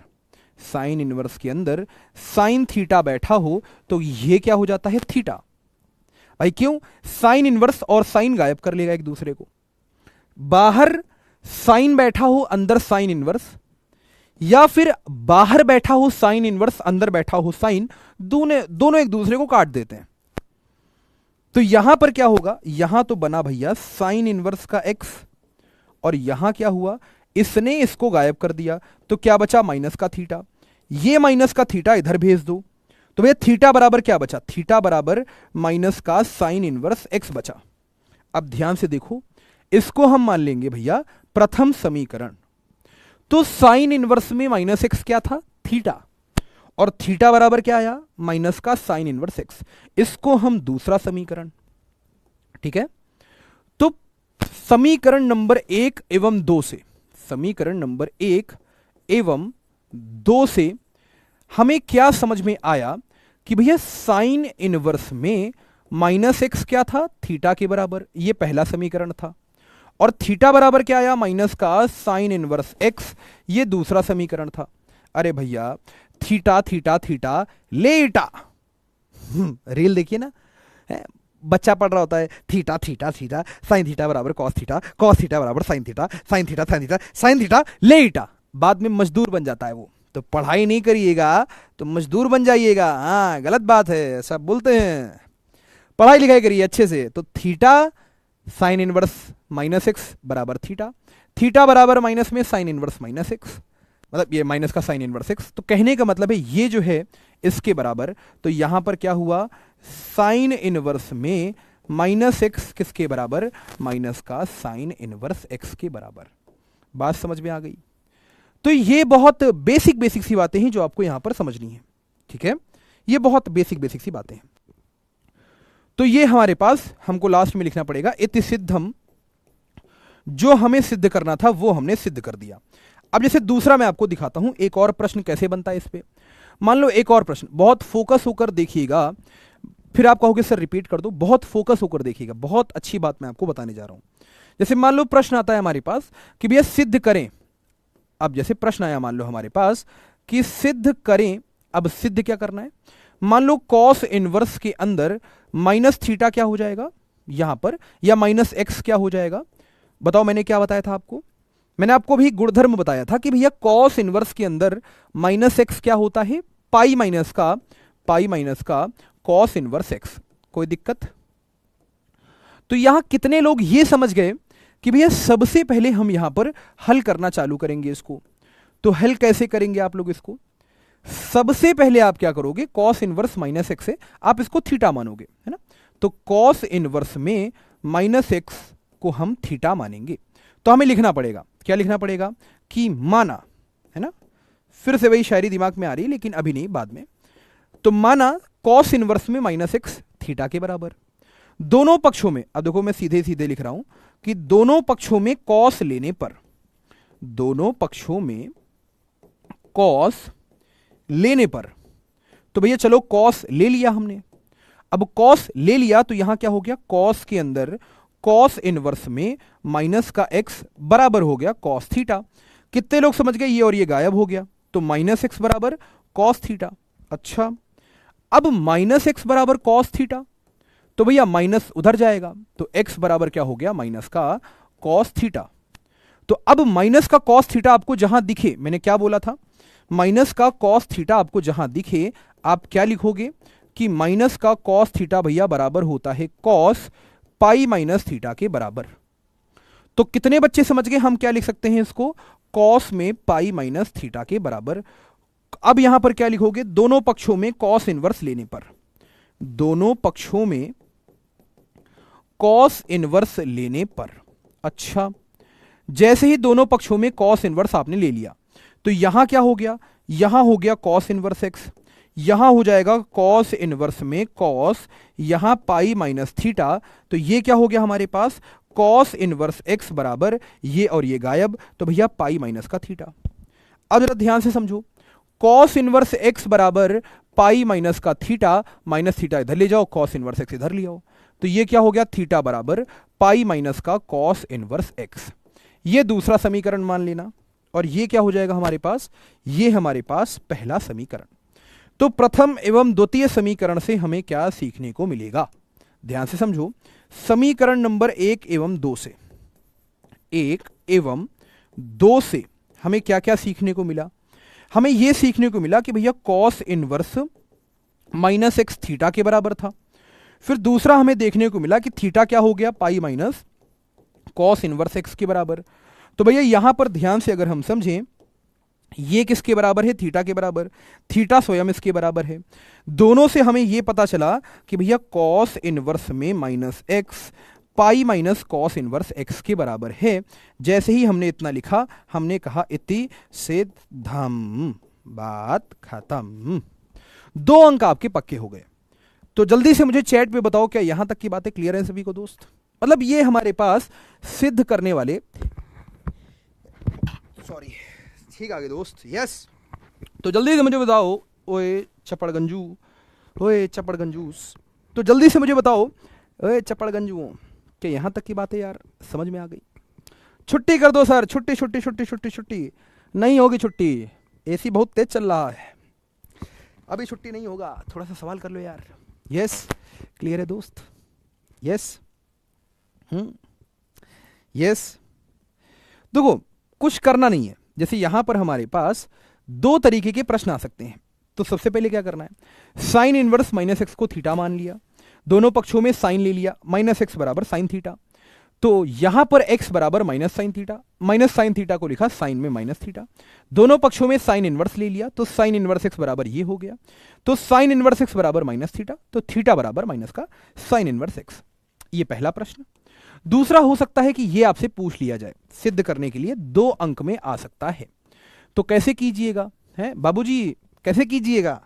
साइन इनवर्स के अंदर साइन थीटा बैठा हो तो ये क्या हो जाता है, थीटा। भाई क्यों, साइन इनवर्स और साइन गायब कर लेगा एक दूसरे को, बाहर साइन बैठा हो अंदर साइन इनवर्स, या फिर बाहर बैठा हो साइन इनवर्स अंदर बैठा हो साइन, दोनों एक दूसरे को काट देते हैं। तो यहां पर क्या होगा, यहां तो बना भैया साइन इनवर्स का एक्स, और यहां क्या हुआ, इसने इसको गायब कर दिया, तो क्या बचा, माइनस का थीटा। ये माइनस का थीटा इधर भेज दो, तो भैया थीटा बराबर क्या बचा, थीटा बराबर माइनस का साइन इनवर्स एक्स बचा। अब ध्यान से देखो, इसको हम मान लेंगे भैया प्रथम समीकरण, तो साइन इनवर्स में माइनस एक्स क्या था, थीटा, और थीटा बराबर क्या आया, माइनस का साइन इनवर्स एक्स। इसको हम दूसरा समीकरण, ठीक है, तो समीकरण नंबर 1 एवं 2 से, समीकरण नंबर 1 एवं 2 से हमें क्या समझ में आया कि भैया साइन इनवर्स में माइनस एक्स क्या था, थीटा के बराबर, ये पहला समीकरण था, और थीटा बराबर क्या आया, माइनस का साइन इनवर्स एक्स, ये दूसरा समीकरण था। अरे भैया थीटा थीटा थीटा लेटा, रील देखिए ना, बच्चा पढ़ रहा होता है, theta theta theta sine theta बराबर कॉस थीटा, कॉस थीटा बराबर sine theta, sine theta sine theta sine theta लेटा, बाद में मजदूर बन जाता है वो। तो पढ़ाई नहीं करिएगा तो मजदूर बन जाइएगा, हाँ गलत बात है, सब बोलते हैं, पढ़ाई लिखाई करिए अच्छे से। तो theta sine inverse minus x बराबर थीटा, थीटा बराबर माइनस में साइन इनवर्स माइनस एक्स, मतलब ये माइनस का साइन इनवर्स एक्स, तो कहने का मतलब है ये जो है इसके बराबर, तो यहां पर क्या हुआ, साइन इनवर्स में माइनस एक्स किसके बराबर, माइनस का साइन इनवर्स एक्स के बराबर। बात समझ में आ गई? तो ये बहुत बेसिक सी बातें हैं जो आपको यहां पर समझनी है, ठीक है, ये बहुत बेसिक सी बातें हैं। तो ये हमारे पास, हमको लास्ट में लिखना पड़ेगा इति सिद्धम, जो हमें सिद्ध करना था वो हमने सिद्ध कर दिया। अब जैसे दूसरा मैं आपको दिखाता हूं एक और प्रश्न कैसे बनता है इस पे। मान लो एक और प्रश्न, बहुत फोकस होकर देखिएगा, फिर आप कहोगे सर रिपीट कर दो, बहुत फोकस होकर देखिएगा, बहुत अच्छी बात मैं आपको बताने जा रहा हूं। जैसे मान लो प्रश्न आता है हमारे पास कि भैया सिद्ध करें, अब जैसे प्रश्न आया मान लो हमारे पास कि सिद्ध करें, अब सिद्ध क्या करना है, मान लो कॉस इनवर्स के अंदर माइनस थीटा क्या हो जाएगा यहां पर, या माइनस एक्स क्या हो जाएगा, बताओ मैंने क्या बताया था आपको, मैंने आपको भी गुणधर्म बताया था कि भैया कॉस इनवर्स के अंदर माइनस एक्स क्या होता है, पाई माइनस का कॉस इनवर्स एक्स। कोई दिक्कत? तो यहां कितने लोग ये समझ गए कि भैया सबसे पहले हम यहां पर हल करना चालू करेंगे इसको। तो हल कैसे करेंगे आप लोग इसको, सबसे पहले आप क्या करोगे, कॉस इनवर्स माइनस एक्स है, आप इसको थीटा मानोगे, है ना, तो कॉस इनवर्स में माइनस एक्स को हम थीटा मानेंगे। तो हमें लिखना पड़ेगा, क्या लिखना पड़ेगा कि माना, है ना, फिर से वही शायरी दिमाग में आ रही है लेकिन अभी नहीं, बाद में। तो माना कॉस इनवर्स में माइनस एक्स थीटा के बराबर, दोनों पक्षों में, अब देखो मैं सीधे सीधे लिख रहा हूं कि दोनों पक्षों में कॉस लेने पर, दोनों पक्षों में कॉस लेने पर, तो भैया चलो कॉस ले लिया हमने। अब कॉस ले लिया तो यहां क्या हो गया, कॉस के अंदर कॉस इनवर्स में माइनस का एक्स बराबर हो गया कॉस थीटा। कितने लोग समझ गए, ये और ये गायब हो गया, तो माइनस एक्स बराबर कॉस थीटा। अच्छा, अब माइनस एक्स बराबर कॉस थीटा, तो भैया माइनस उधर जाएगा, तो एक्स बराबर क्या हो गया, माइनस का कॉस थीटा। तो अब माइनस का कॉस थीटा आपको जहां दिखे, मैंने क्या बोला था, माइनस का कॉस थीटा आपको जहां दिखे आप क्या लिखोगे कि माइनस का कॉस थीटा भैया बराबर होता है कॉस पाई माइनस थीटा के बराबर। तो कितने बच्चे समझ गए, हम क्या लिख सकते हैं इसको, कॉस में पाई माइनस थीटा के बराबर। अब यहां पर क्या लिखोगे, दोनों पक्षों में कॉस इनवर्स लेने पर, दोनों पक्षों में कॉस इनवर्स लेने पर। अच्छा, जैसे ही दोनों पक्षों में कॉस इनवर्स आपने ले लिया तो यहां क्या हो गया, यहां हो गया कॉस इनवर्स एक्स, यहां हो जाएगा कॉस इनवर्स में कॉस, यहां पाई माइनस थीटा, तो ये क्या हो गया हमारे पास कॉस इनवर्स एक्स बराबर ये और ये गायब, तो भैया पाई माइनस का थीटा। अब जरा ध्यान से समझो, कॉस इनवर्स एक्स बराबर पाई माइनस का थीटा, माइनस थीटा इधर ले जाओ, कॉस इनवर्स एक्स इधर ले आओ, तो ये क्या हो गया, थीटा बराबर पाई माइनस का कॉस इनवर्स एक्स। ये दूसरा समीकरण मान लेना, और ये क्या हो जाएगा हमारे पास, ये हमारे पास पहला समीकरण। तो प्रथम एवं द्वितीय समीकरण से हमें क्या सीखने को मिलेगा, ध्यान से समझो, समीकरण नंबर 1 एवं 2 से, 1 एवं 2 से हमें क्या क्या सीखने को मिला, हमें यह सीखने को मिला कि भैया cos inverse minus x theta के बराबर था। फिर दूसरा हमें देखने को मिला कि थीटा क्या हो गया, pi minus cos inverse x के बराबर। तो भैया यहां पर ध्यान से अगर हम समझें, ये किसके बराबर है, थीटा के बराबर, थीटा स्वयं इसके बराबर है। दोनों से हमें यह पता चला कि भैया कॉस इनवर्स में minus x pi minus cos inverse x के बराबर है। जैसे ही हमने इतना लिखा, हमने कहा इति सिद्धम, बात खत्म, 2 अंक आपके पक्के हो गए। तो जल्दी से मुझे चैट पे बताओ, क्या यहां तक की बातें क्लियर है सभी को दोस्त, मतलब ये हमारे पास सिद्ध करने वाले, सॉरी ठीक आ गए दोस्त, यस। तो जल्दी से मुझे बताओ, ओए चपड़गंजू, ओए चपड़गंजूस, तो जल्दी से मुझे बताओ, ओए चपड़गंजू, क्या यहां तक की बातें यार समझ में आ गई। छुट्टी कर दो सर, छुट्टी छुट्टी छुट्टी छुट्टी छुट्टी, नहीं होगी छुट्टी, एसी बहुत तेज चल रहा है, अभी छुट्टी नहीं होगा, थोड़ा सा सवाल कर लो यार। यस, क्लियर है दोस्त, यस, यस। देखो कुछ करना नहीं है, जैसे यहां पर हमारे पास 2 तरीके के प्रश्न आ सकते हैं। तो सबसे पहले क्या करना है, साइन इनवर्स माइनस एक्स को थीटा मान लिया, दोनों पक्षों में साइन ले लिया, माइनस एक्स बराबर साइन थीटा, तो यहां पर एक्स बराबर minus sign theta, minus sine theta को लिखा साइन में माइनस थीटा, दोनों पक्षों में साइन इनवर्स ले लिया, तो साइन इनवर्स एक्स बराबर ये हो गया, तो साइन इनवर्स एक्स बराबर माइनस थीटा, तो थीटा बराबर माइनस का साइन इनवर्स एक्स। ये पहला प्रश्न। दूसरा हो सकता है कि यह आपसे पूछ लिया जाए, सिद्ध करने के लिए 2 अंक में आ सकता है, तो कैसे कीजिएगा, है बाबूजी कैसे कीजिएगा,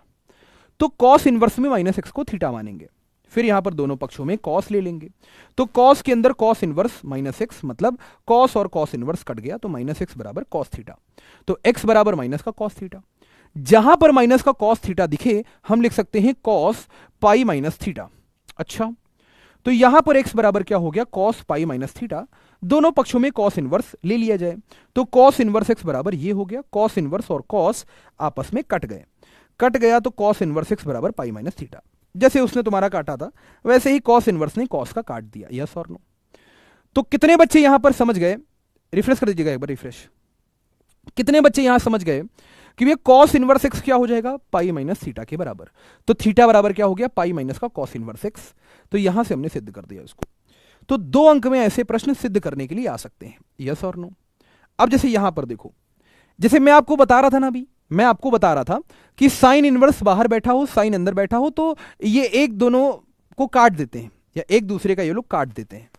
तो कॉस इनवर्स में माइनस एक्स को थीटा मानेंगे, फिर यहां पर दोनों पक्षों में कॉस ले लेंगे, तो कॉस के अंदर कॉस इनवर्स माइनस एक्स, मतलब कॉस और कॉस इनवर्स कट गया, तो माइनस एक्स बराबर कॉस थीटा, तो एक्स बराबर माइनस का कॉस थीटा। जहां पर माइनस का कॉस थीटा दिखे हम लिख सकते हैं कॉस पाई माइनस थीटा। अच्छा, तो यहां पर x बराबर क्या हो गया, कॉस पाई माइनस थीटा, दोनों पक्षों में कॉस इनवर्स ले लिया जाए, तो कॉस इनवर्स x बराबर ये हो गया, कॉस इनवर्स और कॉस आपस में कट गए, कट गया तो कॉस इनवर्स x बराबर पाई माइनस थीटा। जैसे उसने तुम्हारा काटा था वैसे ही कॉस इनवर्स ने कॉस का काट दिया, यस और नो। तो कितने बच्चे यहां पर समझ गए, रिफ्रेश कर दीजिएगा एक बार, रिफ्रेश, कितने बच्चे यहां समझ गए कि भैया कॉस इनवर्स एक्स क्या हो जाएगा, पाई माइनस थीटा के बराबर, तो थीटा बराबर क्या हो गया, पाई माइनस का कॉस इनवर्स एक्स, तो यहां से हमने सिद्ध कर दिया इसको। तो 2 अंक में ऐसे प्रश्न सिद्ध करने के लिए आ सकते हैं, यस और नो। अब जैसे यहां पर देखो, जैसे मैं आपको बता रहा था ना, अभी मैं आपको बता रहा था कि साइन इनवर्स बाहर बैठा हो, साइन अंदर बैठा हो, तो ये एक दोनों को काट देते हैं, या एक दूसरे का ये लोग काट देते हैं।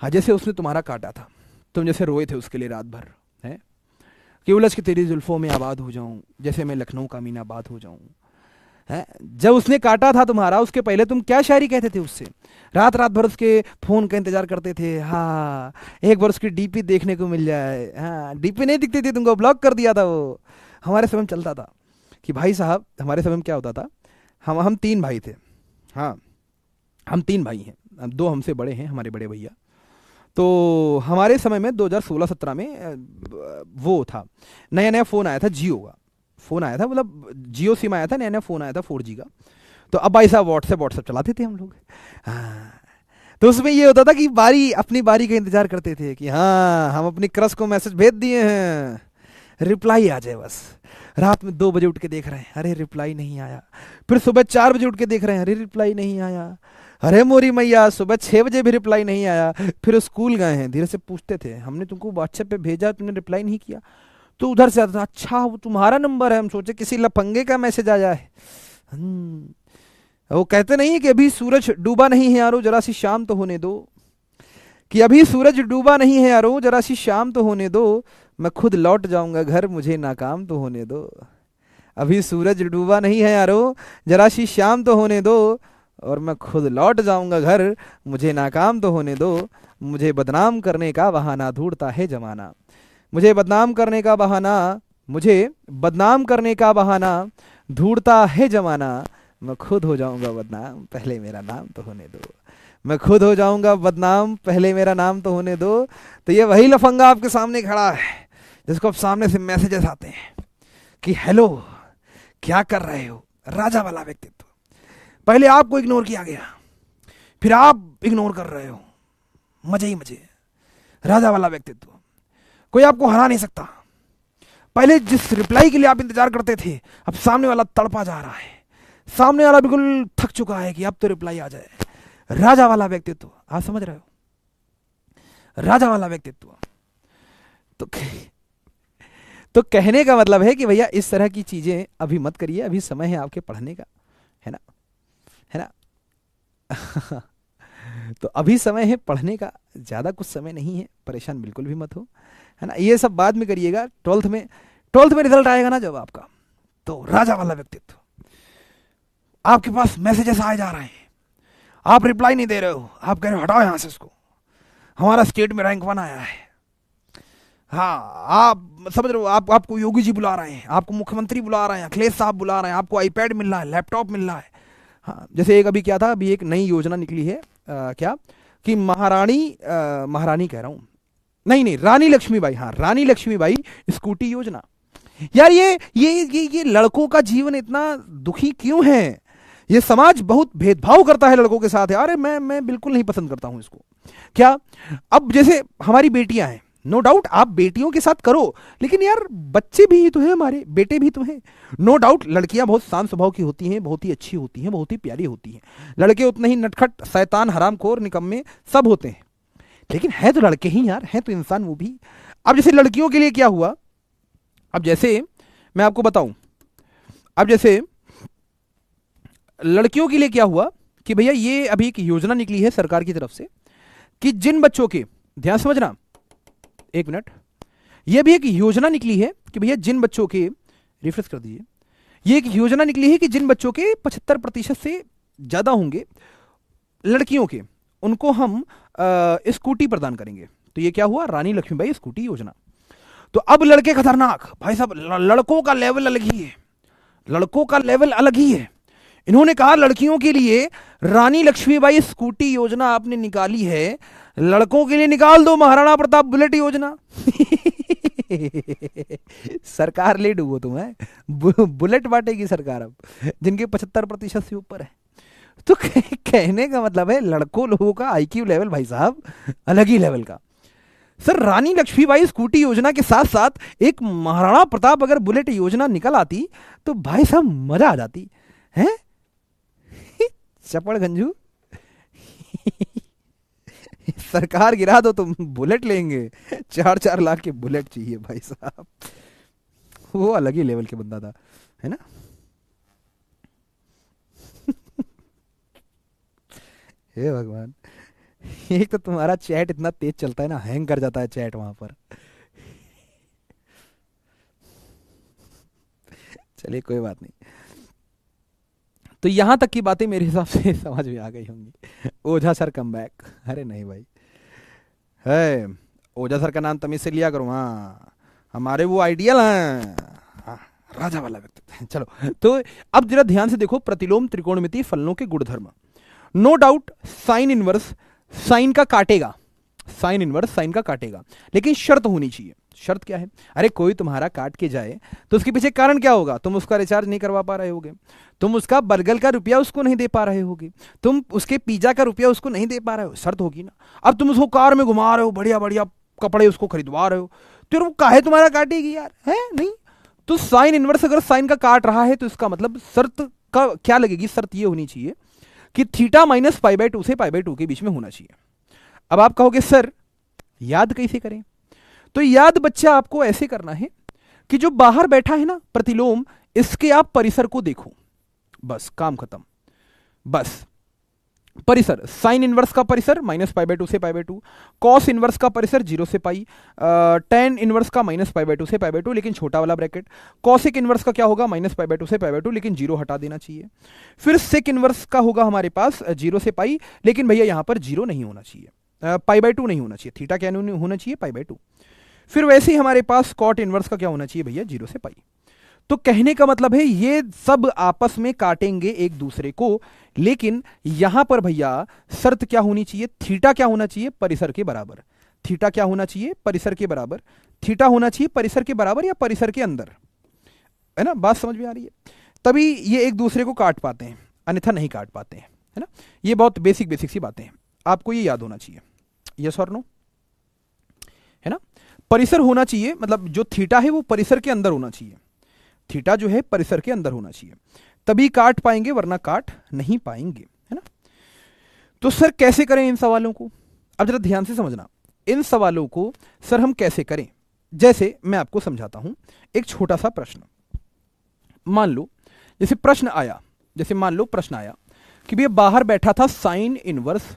हाँ, जैसे उसने तुम्हारा काटा था, तुम जैसे रोए थे उसके लिए रात भर, है कि उलझ के तेरी जुल्फों में आबाद हो जाऊं, जैसे मैं लखनऊ का मीना आबाद हो जाऊं, है। जब उसने काटा था तुम्हारा, उसके पहले तुम क्या शायरी कहते थे उससे, रात रात भर उसके फोन का इंतजार करते थे, हाँ एक बार उसकी डीपी देखने को मिल जाए, हाँ डीपी नहीं दिखती थी तुमको, ब्लॉक कर दिया था वो। हमारे समय में चलता था कि भाई साहब, हमारे समय में क्या होता था, हम 3 भाई थे, हाँ, हम 3 भाई हैं, 2 हमसे बड़े हैं, हमारे बड़े भैया। तो हमारे समय में 2016-17 में वो था, नया नया फ़ोन आया था, जियो का फ़ोन आया था, मतलब जियो सिम आया था, नया नया फ़ोन आया था 4G का। तो अब भाई साहब व्हाट्सएप चलाते थे हम लोग। हाँ, तो उसमें ये होता था कि अपनी बारी का इंतजार करते थे कि हाँ हम अपनी क्रश को मैसेज भेज दिए हैं, रिप्लाई आ जाए बस। रात में 2 बजे उठ के देख रहे हैं, अरे रिप्लाई नहीं आया। फिर सुबह 4 बजे उठ के देख रहे हैं, अरे रिप्लाई नहीं आया। अरे मोरी मैया, सुबह 6 बजे भी रिप्लाई नहीं आया। फिर स्कूल गए हैं, धीरे से पूछते थे, हमने तुमको व्हाट्सएप पे भेजा, तुमने रिप्लाई नहीं किया। तो उधर से आता था, अच्छा वो तुम्हारा नंबर है, हम सोचे किसी लफंगे का मैसेज आ जाए। वो कहते नहीं कि अभी सूरज डूबा नहीं है यारो, जरा सी शाम तो होने दो, कि अभी सूरज डूबा नहीं है यारो, जरा सी शाम तो होने दो, मैं खुद लौट जाऊंगा घर, मुझे नाकाम तो होने दो। अभी सूरज डूबा नहीं है यारो, जरा सी शाम तो होने दो, और मैं खुद लौट जाऊंगा घर, मुझे नाकाम तो होने दो। मुझे बदनाम करने का बहाना ढूंढता है जमाना, मुझे बदनाम करने का बहाना, मुझे बदनाम करने का बहाना ढूंढता है जमाना। मैं खुद हो जाऊंगा बदनाम, पहले मेरा नाम तो होने दो। मैं खुद हो जाऊंगा बदनाम, पहले मेरा नाम तो होने दो। तो ये वही लफंगा आपके सामने खड़ा है, जिसको अब सामने से मैसेजेस आते हैं कि हेलो क्या कर रहे हो, राजा वाला व्यक्तित्व। पहले आपको इग्नोर किया गया, फिर आप इग्नोर कर रहे हो, मजे ही मजे, राजा वाला व्यक्तित्व। कोई आपको हरा नहीं सकता। पहले जिस रिप्लाई के लिए आप इंतजार करते थे, अब सामने वाला तड़पा जा रहा है, सामने वाला बिल्कुल थक चुका है कि अब तो रिप्लाई आ जाए। राजा वाला व्यक्तित्व, आप समझ रहे हो, राजा वाला व्यक्तित्व। तो कहने का मतलब है कि भैया इस तरह की चीजें अभी मत करिए, अभी समय है आपके पढ़ने का, है ना, है ना। तो अभी समय है पढ़ने का, ज्यादा कुछ समय नहीं है, परेशान बिल्कुल भी मत हो, है ना। ये सब बाद में करिएगा, 12th में रिजल्ट आएगा ना जब आपका, तो राजा वाला व्यक्तित्व। आपके पास मैसेजेस आए जा रहे हैं, आप रिप्लाई नहीं दे रहे हो, आप कह रहे हो हटाओ यहां से इसको, हमारा स्टेट में रैंक 1 आया है। हाँ, आप समझ रहे हो, आपको योगी जी बुला रहे हैं, आपको मुख्यमंत्री बुला रहे हैं, अखिलेश साहब बुला रहे हैं, आपको आईपैड मिल रहा है, लैपटॉप मिल रहा है। हाँ, जैसे एक अभी क्या था, अभी एक नई योजना निकली है, क्या कि महारानी कह रहा हूँ, नहीं रानी लक्ष्मीबाई, हाँ रानी लक्ष्मीबाई स्कूटी योजना। यार ये लड़कों का जीवन इतना दुखी क्यों है, ये समाज बहुत भेदभाव करता है लड़कों के साथ। यार मैं बिल्कुल नहीं पसंद करता हूं इसको। क्या, अब जैसे हमारी बेटियां हैं, नो डाउट आप बेटियों के साथ करो, लेकिन यार बच्चे भी तो हैं, हमारे बेटे भी तो हैं। नो डाउट लड़कियां बहुत शांत स्वभाव की होती हैं, बहुत ही अच्छी होती हैं, बहुत ही प्यारी होती हैं, लड़के उतने ही नटखट, शैतान, हरामखोर, निकम्मे सब होते हैं, लेकिन है तो लड़के ही यार, हैं तो इंसान वो भी। अब जैसे लड़कियों के लिए क्या हुआ, अब जैसे मैं आपको बताऊं, अब जैसे लड़कियों के लिए क्या हुआ कि भैया ये अभी एक योजना निकली है सरकार की तरफ से कि जिन बच्चों के, ध्यान समझना, 1 मिनट, ये भी एक योजना निकली है कि भैया जिन बच्चों के, रिफ्रेश कर दीजिए, ये एक योजना निकली है कि जिन बच्चों के 75% से ज्यादा होंगे लड़कियों के, उनको हम स्कूटी प्रदान करेंगे। तो ये क्या हुआ, रानी लक्ष्मीबाई स्कूटी योजना। तो अब लड़के खतरनाक, भाई साहब लड़कों का लेवल अलग ही है, लड़कों का लेवल अलग ही है। इन्होंने कहा लड़कियों के लिए रानी लक्ष्मीबाई स्कूटी योजना आपने निकाली है, लड़कों के लिए निकाल दो महाराणा प्रताप बुलेट योजना। सरकार ले डूबो तुम, है बुलेट बांटेगी सरकार अब, जिनके 75% से ऊपर है। तो कहने का मतलब है लड़कों लोगों का आईक्यू लेवल भाई साहब अलग ही लेवल का। सर रानी लक्ष्मीबाई स्कूटी योजना के साथ साथ एक महाराणा प्रताप अगर बुलेट योजना निकल आती तो भाई साहब मजा आ जाती है। चपड़ गंजू सरकार गिरा दो तुम बुलेट लेंगे, 4-4 लाख के बुलेट चाहिए भाई साहब, वो अलग ही लेवल के बंदा था, है ना। हे भगवान, एक तो तुम्हारा चैट इतना तेज चलता है ना, हैंग कर जाता है चैट वहां पर। चलिए कोई बात नहीं। तो यहां तक की बातें मेरे हिसाब से समझ में आ गई होंगी। ओझा सर कम बैक, अरे नहीं भाई, है ओझा सर का नाम तमीज से लिया करो, हाँ हमारे वो आइडियल हैं, हाँ, राजा वाला व्यक्तित्व। चलो तो अब जरा ध्यान से देखो, प्रतिलोम त्रिकोणमिति फलनों के गुणधर्म। No doubt sine inverse sine का काटेगा, साइन इनवर्स साइन का काटेगा, लेकिन शर्त होनी चाहिए। शर्त क्या है? अरे कोई तुम्हारा काट के जाए तो उसके पीछे कारण क्या होगा? तुम उसका रिचार्ज नहीं करवा पा रहे होगे, तुम उसका बर्गर का रुपया उसको नहीं दे पा रहे होगे, तुम उसके पिज्जा का रुपया उसको नहीं दे पा रहे हो, शर्त होगी ना। अब तुम उसको कार में घुमा रहे हो, बढ़िया बढ़िया कपड़े उसको खरीदवा रहे हो, तो वो काहे तुम्हारा काटेगी यार, है नहीं? तो साइन इनवर्स अगर साइन का काट रहा है तो इसका मतलब शर्त का क्या लगेगी? शर्त ये होनी चाहिए कि थीटा माइनस पाई बाय 2 से पाई बाय 2 के बीच में होना चाहिए। अब आप कहोगे सर याद कैसे करें? तो याद बच्चा आपको ऐसे करना है कि जो बाहर बैठा है ना प्रतिलोम, इसके आप परिसर को देखो, बस काम खत्म। बस परिसर, साइन इनवर्स का परिसर माइनस पाई बाय 2 से पाई बाय 2, कॉस इनवर्स का परिसर 0 से पाई, टेन इनवर्स का माइनस पाई बाय 2 से पाई बाय 2 लेकिन छोटा वाला ब्रैकेट, कॉसिक इनवर्स का क्या होगा? माइनस पाई बाय 2 से पाई बाय 2 लेकिन 0 हटा देना चाहिए। फिर सेक इनवर्स का होगा हमारे पास 0 से पाई, लेकिन भैया यहां पर 0 नहीं होना चाहिए, पाई बाय 2 नहीं होना चाहिए, थीटा क्या होना चाहिए? Pi by 2। फिर वैसे ही हमारे पास कॉट इनवर्स का क्या होना चाहिए भैया? 0 से पाई। तो कहने का मतलब है ये सब आपस में काटेंगे एक दूसरे को, लेकिन यहां पर भैया शर्त क्या होनी चाहिए? थीटा क्या होना चाहिए? परिसर के बराबर। थीटा क्या होना चाहिए? परिसर के बराबर। थीटा होना चाहिए परिसर के बराबर या परिसर के अंदर, है ना? बात समझ में आ रही है? तभी ये एक दूसरे को काट पाते हैं, अन्यथा नहीं काट पाते हैं, है ना? ये बहुत बेसिक बेसिक सी बातें हैं, आपको ये याद होना चाहिए। यस और नो, है ना? परिसर होना चाहिए, मतलब जो थीटा है वो परिसर के अंदर होना चाहिए, थीटा जो है परिसर के अंदर होना चाहिए, तभी काट पाएंगे, वरना काट नहीं पाएंगे, है ना? तो सर कैसे करें इन सवालों को? अब जरा ध्यान से समझना, इन सवालों को सर हम कैसे करें? जैसे मैं आपको समझाता हूं, एक छोटा सा प्रश्न मान लो, जैसे प्रश्न आया, जैसे मान लो प्रश्न आया कि भैया बाहर बैठा था साइन इनवर्स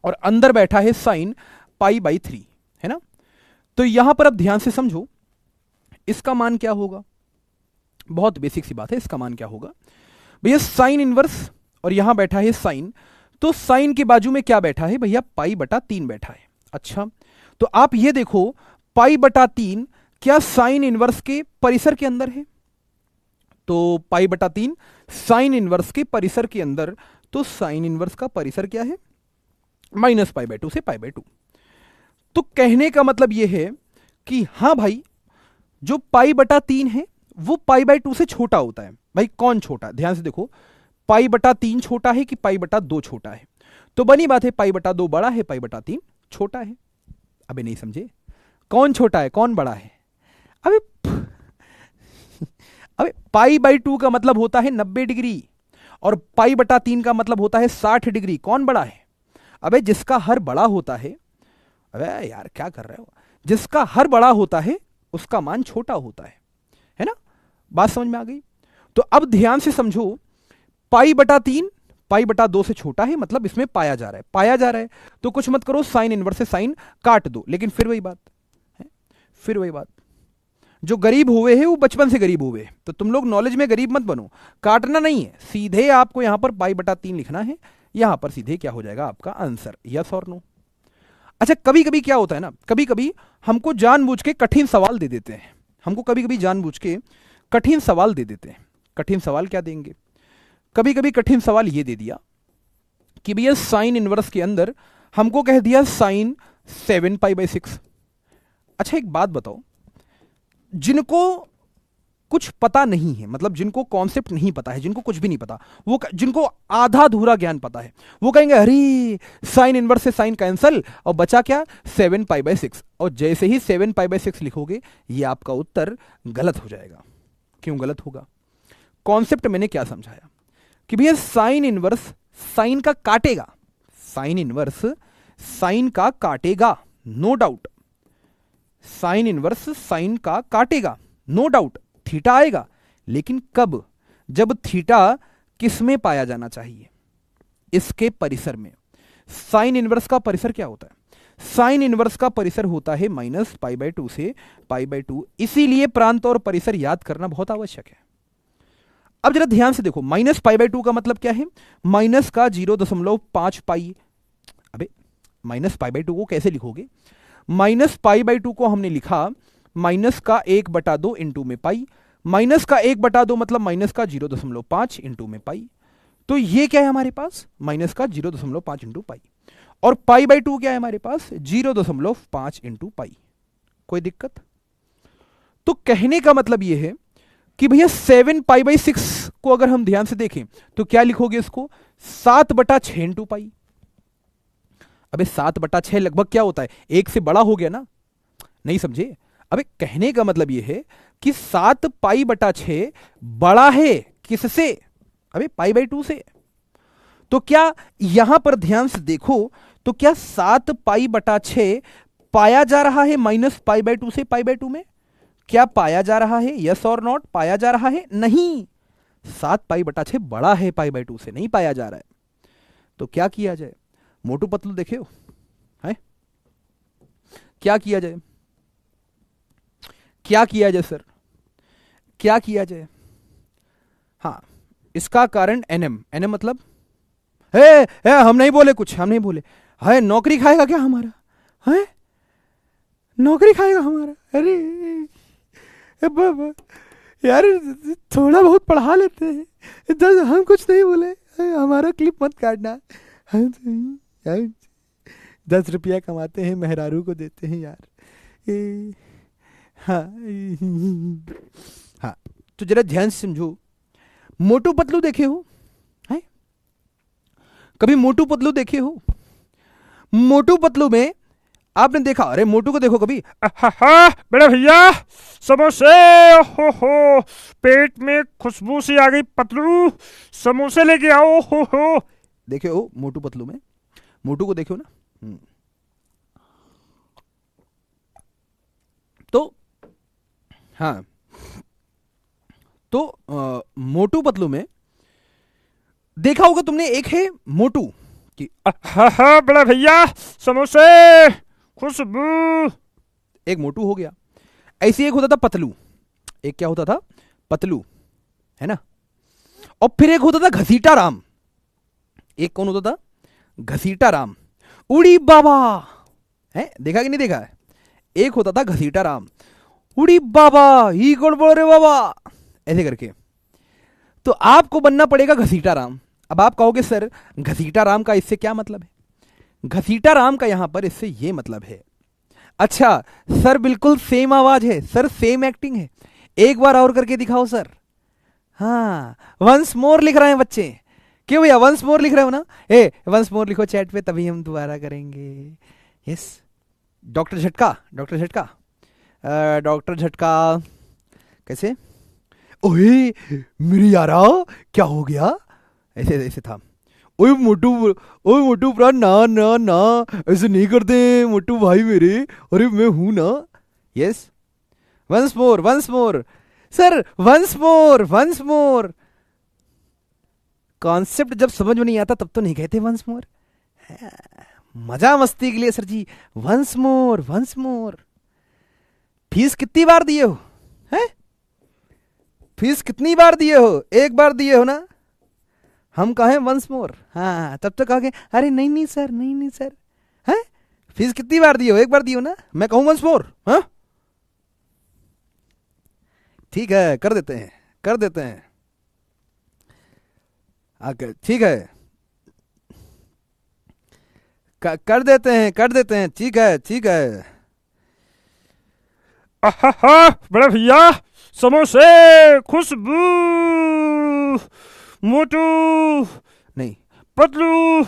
और अंदर बैठा है साइन पाई बाई 3, है ना? तो यहां पर अब ध्यान से समझो, इसका मान क्या होगा? बहुत बेसिक सी बात है, इसका मान क्या होगा भैया? साइन इनवर्स और यहां बैठा है साइन, तो साइन के बाजू में क्या बैठा है भैया? पाई बटा 3 बैठा है। अच्छा, तो आप ये देखो, पाई बटा 3 क्या साइन इनवर्स के परिसर के अंदर है? तो पाई बटा 3 साइन इनवर्स के परिसर के अंदर, तो साइन इनवर्स का परिसर क्या है? माइनस पाई बाय 2 से पाई बाय 2। तो कहने का मतलब यह है कि हां भाई, जो पाई बटा 3 है वो पाई बाय 2 से छोटा होता है। भाई कौन छोटा? ध्यान से देखो, पाई बटा 3 छोटा है कि पाई बटा 2 छोटा है? तो बनी बात है, पाई बटा 2 बड़ा है, पाई बटा 3 छोटा है। अबे नहीं समझे, कौन छोटा है कौन बड़ा है? अबे अबे पाई बाई 2 का मतलब होता है 90 डिग्री और पाई बटा 3 का मतलब होता है 60 डिग्री। कौन बड़ा है? अबे जिसका हर बड़ा होता है, अबे यार क्या कर रहे हो, जिसका हर बड़ा होता है उसका मान छोटा होता है ना? बात समझ में आ गई? तो अब ध्यान से समझो, पाई बटा 3 पाई बटा 2 से छोटा है, मतलब इसमें पाया जा रहा है, पाया जा रहा है, तो कुछ मत करो, साइन इनवर्स से साइन काट दो। लेकिन फिर वही बात है, फिर वही बात, जो गरीब हुए हैं वो बचपन से गरीब हुए, तो तुम लोग नॉलेज में गरीब मत बनो, काटना नहीं है, सीधे आपको यहां पर पाई बटा 3 लिखना है, यहां पर सीधे क्या हो जाएगा आपका आंसर? यस और नो? अच्छा, कभी कभी क्या होता है ना, कभी कभी हमको जानबूझ के कठिन सवाल दे देते हैं, हमको कभी कभी जानबूझ के कठिन सवाल दे देते हैं। कठिन सवाल क्या देंगे? कभी कभी कठिन सवाल ये दे दिया कि भैया साइन इनवर्स के अंदर हमको कह दिया साइन 7 पाई बाई 6। अच्छा एक बात बताओ, जिनको कुछ पता नहीं है, मतलब जिनको कॉन्सेप्ट नहीं पता है, जिनको कुछ भी नहीं पता, वो जिनको आधा अधूरा ज्ञान पता है, वो कहेंगे अरे साइन इनवर्स से साइन कैंसल और बचा क्या? 7 पाई बाई 6। और जैसे ही 7 पाई बाई 6 लिखोगे, ये आपका उत्तर गलत हो जाएगा। क्यों गलत होगा? कॉन्सेप्ट मैंने क्या समझाया कि भैया साइन इनवर्स साइन का काटेगा, साइन इनवर्स साइन का काटेगा, no doubt, sine inverse sine का काटेगा, नो डाउट, थीटा आएगा, लेकिन कब? जब थीटा किस में पाया जाना चाहिए? इसके परिसर में। साइन इनवर्स का परिसर क्या होता है? साइन इनवर्स का परिसर होता है माइनस पाई बाय 2 से पाई बाय 2, इसीलिए प्रांत और परिसर याद करना बहुत आवश्यक है। अब जरा ध्यान से देखो, माइनस पाई बाय 2 का मतलब क्या है? माइनस का 0.5 पाई। अबे माइनस पाई बाय 2 को कैसे लिखोगे? माइनस पाई बाय 2 को हमने लिखा माइनस का 1/2 इंटू में पाई, माइनस का 1/2 मतलब माइनस का 0.5 इंटू में पाई। तो ये क्या है हमारे पास, माइनस का 0.5 इंटू पाई, और पाई बाई 2 क्या है हमारे पास, 0.5 इंटू पाई। कोई दिक्कत? तो कहने का मतलब ये है कि भैया 7 पाई बाई 6 को अगर हम ध्यान से देखें तो क्या लिखोगे इसको, 7/6 इंटू पाई। अबे 7/6 लगभग क्या होता है, 1 से बड़ा हो गया ना, नहीं समझे? अबे कहने का मतलब यह है कि 7 पाई बटा 6 बड़ा है किससे, अबे पाई बाई 2 से। तो क्या यहां पर ध्यान से देखो तो क्या 7 पाई बटा 6 पाया जा रहा है माइनस पाई बाई 2 से, पाई बाई 2 में क्या पाया जा रहा है, यस और नॉट? पाया जा रहा है? नहीं, 7 पाई बटा 6 बड़ा है पाई बाई 2 से, नहीं पाया जा रहा है। तो क्या किया जाए, मोटू पतलू देखे हो है, क्या किया जाए, क्या किया जाए सर, क्या किया जाए? हाँ, इसका कारण एनएम, एनएम मतलब है, हम नहीं बोले कुछ, हम नहीं बोले, है नौकरी खाएगा क्या हमारा, है नौकरी खाएगा हमारा? अरे यार थोड़ा बहुत पढ़ा लेते हैं, हम कुछ नहीं बोले, हमारा क्लिप मत काटना। 10 रुपया कमाते हैं, मेहरारू को देते हैं यार। हाँ हाँ, तो जरा ध्यान से समझो, मोटू पतलू देखे हो, है कभी मोटू पतलू देखे हो? मोटू पतलू में आपने देखा, अरे मोटू को देखो कभी, बड़े भैया समोसे, हो पेट में खुशबू सी आ गई, पतलू समोसे लेके आओ, हो देखे हो मोटू पतलू में, मोटू को देखो ना। तो हाँ, तो मोटू पतलू में देखा होगा तुमने, एक है मोटू कि बड़ा भैया समोसे खुशबू, एक मोटू हो गया। ऐसे एक होता था पतलू, एक क्या होता था, पतलू, है ना। और फिर एक होता था घसीटा राम, एक कौन होता था, घसीटा राम। उड़ी बाबा, है देखा कि नहीं देखा है? एक होता था घसीटा राम, उड़ी बाबा ही गड़बड़ रे बाबा, ऐसे करके। तो आपको बनना पड़ेगा घसीटा राम। अब आप कहोगे सर घसीटा राम का इससे क्या मतलब है? घसीटा राम का यहां पर इससे ये मतलब है, अच्छा सर बिल्कुल सेम आवाज है सर, सेम एक्टिंग है, एक बार और करके दिखाओ सर। हाँ, वंस मोर लिख रहे हैं बच्चे, क्यों भैया वंस मोर लिख रहे हो ना? वंस मोर लिखो चैट पे, तभी हम दोबारा करेंगे। यस, डॉक्टर झटका, डॉक्टर झटका, डॉक्टर झटका कैसे, ओए मेरी यारा क्या हो गया, ऐसे ऐसे था। ओए मोटू प्रा, ना ना ना ऐसे नहीं करते मोटू भाई मेरे, अरे मैं हूं ना। Yes, once more sir, once more. Concept जब समझ में नहीं आता तब तो नहीं कहते वंस मोर, मजा मस्ती के लिए सर जी, वंस मोर। फीस कितनी बार दिए हो, हैं? फीस कितनी बार दिए हो? एक बार दिए हो ना? हम कहें वंस मोर, हाँ तब तो कहोगे अरे नहीं सर, नहीं सर, हैं? फीस कितनी बार दिए हो? एक बार दिए हो ना? मैं कहूं वंस मोर, हाँ ठीक है, कर देते हैं ठीक है, कर देते हैं, ठीक है। बड़े भैया समोसे खुशबू, मोटू नहीं, पतलू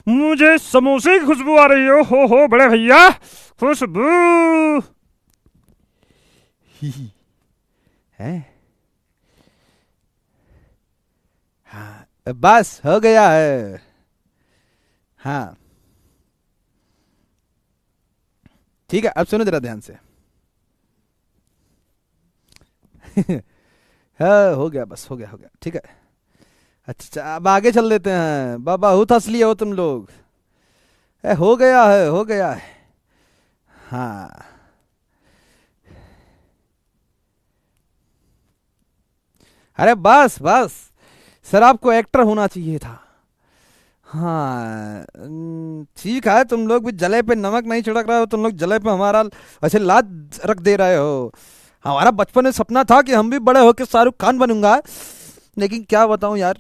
मुझे समोसे की खुशबू आ रही हो बड़े भैया खुशबू है। हाँ बस हो गया है, हाँ ठीक है। अब सुनो जरा ध्यान से हाँ हो गया, बस हो गया, ठीक है। अच्छा अब आगे चल देते हैं, बहुत असली हो तुम लोग, हो गया है, हाँ अरे बस सर आपको एक्टर होना चाहिए था। हाँ ठीक है, तुम लोग भी जले पे नमक नहीं छिड़क रहे हो, तुम लोग जले पे हमारा ऐसे लाद रख दे रहे हो। हमारा बचपन में सपना था कि हम भी बड़े होकर शाहरुख खान बनूंगा, लेकिन क्या बताऊं यार,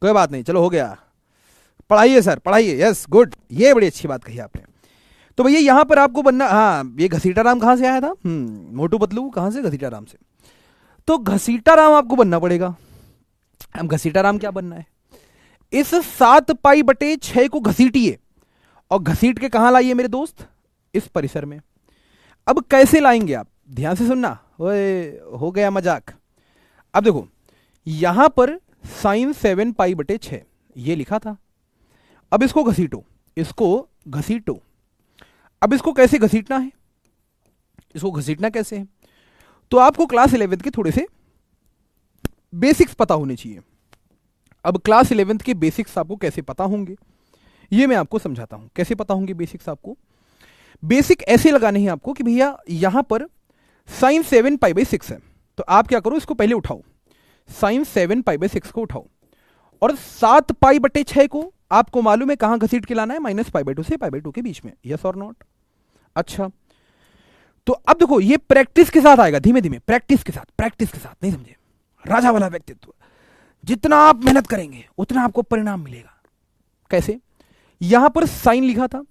कोई बात नहीं, चलो हो गया। पढ़ाइए सर, पढ़ाइए। यस गुड, ये बड़ी अच्छी बात कही आपने। तो भैया यहां पर आपको बनना, हाँ ये घसीटा राम कहां से आया था? मोटू पतलू कहां से? घसीटा राम से। तो घसीटा राम आपको बनना पड़ेगा। अब घसीटा राम क्या बनना है? इस 7π/6 को घसीटिए और घसीट के कहां लाइए मेरे दोस्त? इस परिसर में। अब कैसे लाएंगे आप? ध्यान से सुनना, ओए हो गया मजाक। अब देखो यहां पर sin 7π/6 ये लिखा था। अब इसको घसीटो, इसको घसीटो। अब इसको कैसे घसीटना है? इसको घसीटना कैसे है? तो आपको क्लास 11th के थोड़े से बेसिक्स पता होने चाहिए। अब क्लास 11th के बेसिक्स आपको कैसे पता होंगे ये मैं आपको समझाता हूं। कैसे पता होंगे बेसिक्स आपको? बेसिक ऐसे लगाने हैं आपको कि भैया यहां पर sin 7π/6 है, तो आप क्या करो, इसको पहले उठाओ, sin 7π/6 को उठाओ, और 7π/6 को आपको मालूम है कहां घसीट के लाना है? -π/2 से π/2 के बीच में। यस और नॉट? अच्छा, तो अब देखो ये प्रैक्टिस के साथ आएगा, धीमे धीमे, प्रैक्टिस के साथ, नहीं समझे? राजा वाला व्यक्तित्व। जितना आप मेहनत करेंगे उतना आपको परिणाम मिलेगा। कैसे? यहां पर साइन लिखा था,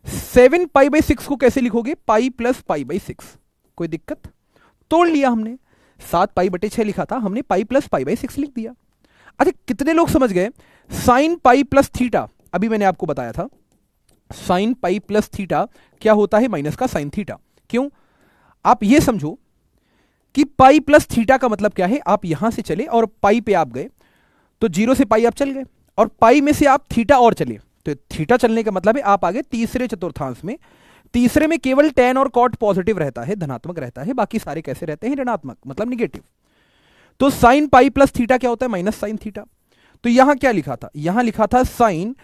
7π/6 को कैसे लिखोगे? Pi plus π/6। कोई दिक्कत? तोड़ लिया हमने। 7π/6 लिखा था, हमने पाई प्लस π/6 लिख दिया। अच्छा, कितने लोग समझ गए? साइन पाई प्लस थीटा, अभी मैंने आपको बताया था, साइन पाई प्लस थीटा क्या होता है? माइनस का साइन थीटा। क्यों? आप ये समझो कि पाई प्लस थीटा का मतलब क्या है? आप यहां से चले और पाई पे आप गए, तो 0 से पाई आप चल गए, और पाई में से आप थीटा और चले, तो थीटा चलने का मतलब है आप आगे तीसरे चतुर्थांश में। तीसरे में केवल tan और cot पॉजिटिव रहता है, धनात्मक रहता है, बाकी सारे कैसे रहते हैं? ऋणात्मक, मतलब निगेटिव। तो साइन पाई प्लस थीटा क्या होता है? Minus sign theta. तो यहां क्या लिखा था? यहां लिखा था साइन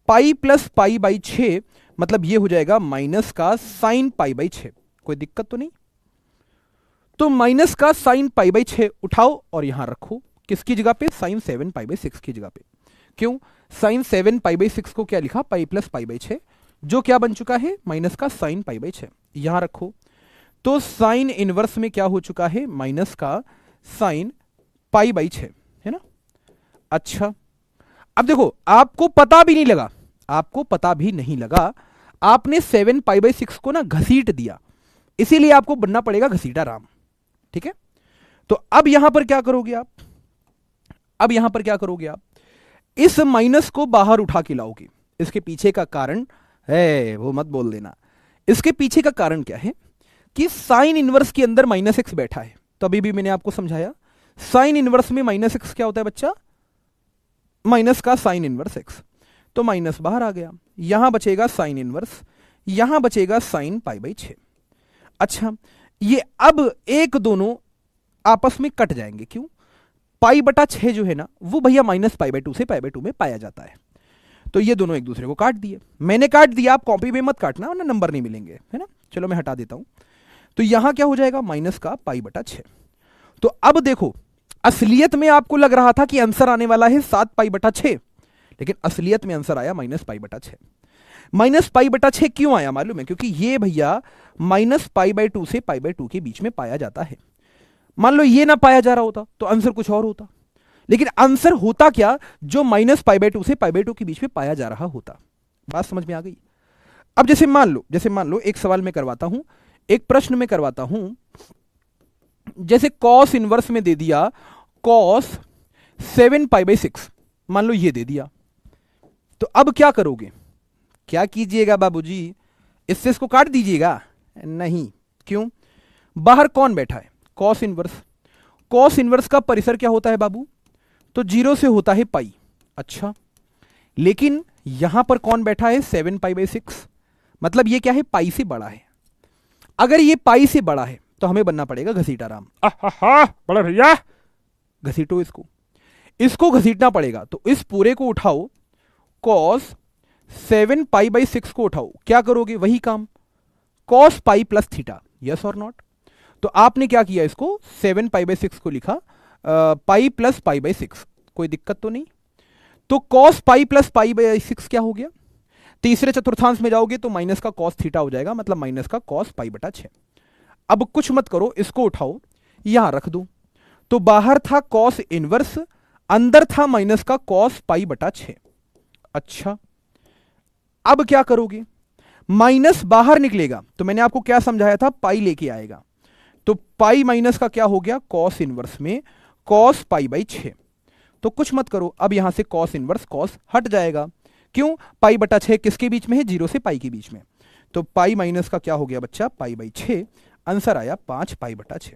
पाई प्लस π/6, मतलब ये हो जाएगा माइनस का साइन π/6। कोई दिक्कत तो नहीं? तो माइनस का साइन π/6 उठाओ और यहां रखो, किसकी जगह पे? साइन 7π/6 की जगह पे। क्यों? साइन 7π/6 को क्या लिखा? पाई प्लस π/6, जो क्या बन चुका है? माइनस का साइन π/6। यहां रखो, तो साइन इनवर्स में क्या हो चुका है? माइनस का साइन π/6, है ना? अच्छा, अब देखो आपको पता भी नहीं लगा, आपने 7π/6 को ना घसीट दिया, इसीलिए आपको बनना पड़ेगा घसीटा राम। ठीक है? तो अब यहां पर क्या करोगे आप? इस माइनस को बाहर उठा के लाओगे। इसके पीछे का कारण है, वो मत बोल देना, इसके पीछे का कारण क्या है कि साइन इनवर्स के अंदर -x बैठा है। तो अभी भी मैंने आपको समझाया, साइन इनवर्स में -x क्या होता है बच्चा? माइनस का साइन इनवर्स x। तो माइनस बाहर आ गया, यहां बचेगा साइन इनवर्स, यहां बचेगा साइन π/6। अच्छा, ये अब एक दोनों आपस में कट जाएंगे। क्यों? π/6 जो है ना, वो भैया -π/2 से π/2 में पाया जाता है। तो ये दोनों एक दूसरे को काट दिए, मैंने काट दिया, आप कॉपी में मत काटना वरना नंबर नहीं मिलेंगे, है ना? चलो मैं हटा देता हूं। तो यहां क्या हो जाएगा? माइनस का π/6। तो अब देखो, असलियत में आपको लग रहा था कि आंसर आने वाला है 7π/6, लेकिन असलियत में आंसर आया -π/6। -π/6 क्यों आया मालूम है? क्योंकि ये भैया -π/2 से π/2 के बीच में पाया जाता है। मान लो ये ना पाया जा रहा होता तो आंसर कुछ और होता, लेकिन आंसर होता क्या? जो -π/2 से π/2 के बीच में पाया जा रहा होता। बात समझ में आ गई? अब जैसे मान लो एक सवाल में करवाता हूं, एक प्रश्न में करवाता हूं, जैसे कॉस इनवर्स में दे दिया कॉस 7π/6, मान लो ये दे दिया, तो अब क्या करोगे? क्या कीजिएगा बाबूजी? इससे इसको काट दीजिएगा? नहीं। क्यों? बाहर कौन बैठा है? Cos inverse. कॉस इनवर्स का परिसर क्या होता है बाबू? तो 0 से होता है पाई। अच्छा, लेकिन यहां पर कौन बैठा है? 7π/6, मतलब ये क्या है? पाई से बड़ा है। अगर ये पाई से बड़ा है तो हमें बनना पड़ेगा घसीटा राम। बड़े भैया घसीटो इसको घसीटना पड़ेगा। तो इस पूरे को उठाओ, कॉस 7π/6 को उठाओ, क्या करोगे? वही काम, cos pi plus theta. Yes और नॉट? तो आपने क्या किया? इसको 7π/6 को लिखा पाई प्लस π/6। कोई दिक्कत तो नहीं? तो कॉस पाई प्लस π/6 क्या हो गया? तीसरे चतुर्थांश में जाओगे तो माइनस का कॉस थीटा हो जाएगा, मतलब माइनस का कॉस π/6। अब कुछ मत करो, इसको उठाओ, यहां रख दो। तो बाहर था कॉस इनवर्स, अंदर था माइनस का कॉस पाई बटा 6। अच्छा, अब क्या करोगे, माइनस बाहर निकलेगा तो मैंने आपको क्या समझाया था, पाई लेके आएगा। तो पाई माइनस का क्या हो गया, कॉस इनवर्स में कॉस पाई बाई 6। तो कुछ मत करो, अब यहां से कॉस इनवर्स कॉस हट जाएगा। क्यों, पाई बटा 6 किसके बीच में है, 0 से पाई के बीच में। तो पाई माइनस का क्या हो गया बच्चा, पाई बाई 6। आंसर आया 5 पाई बटा 6।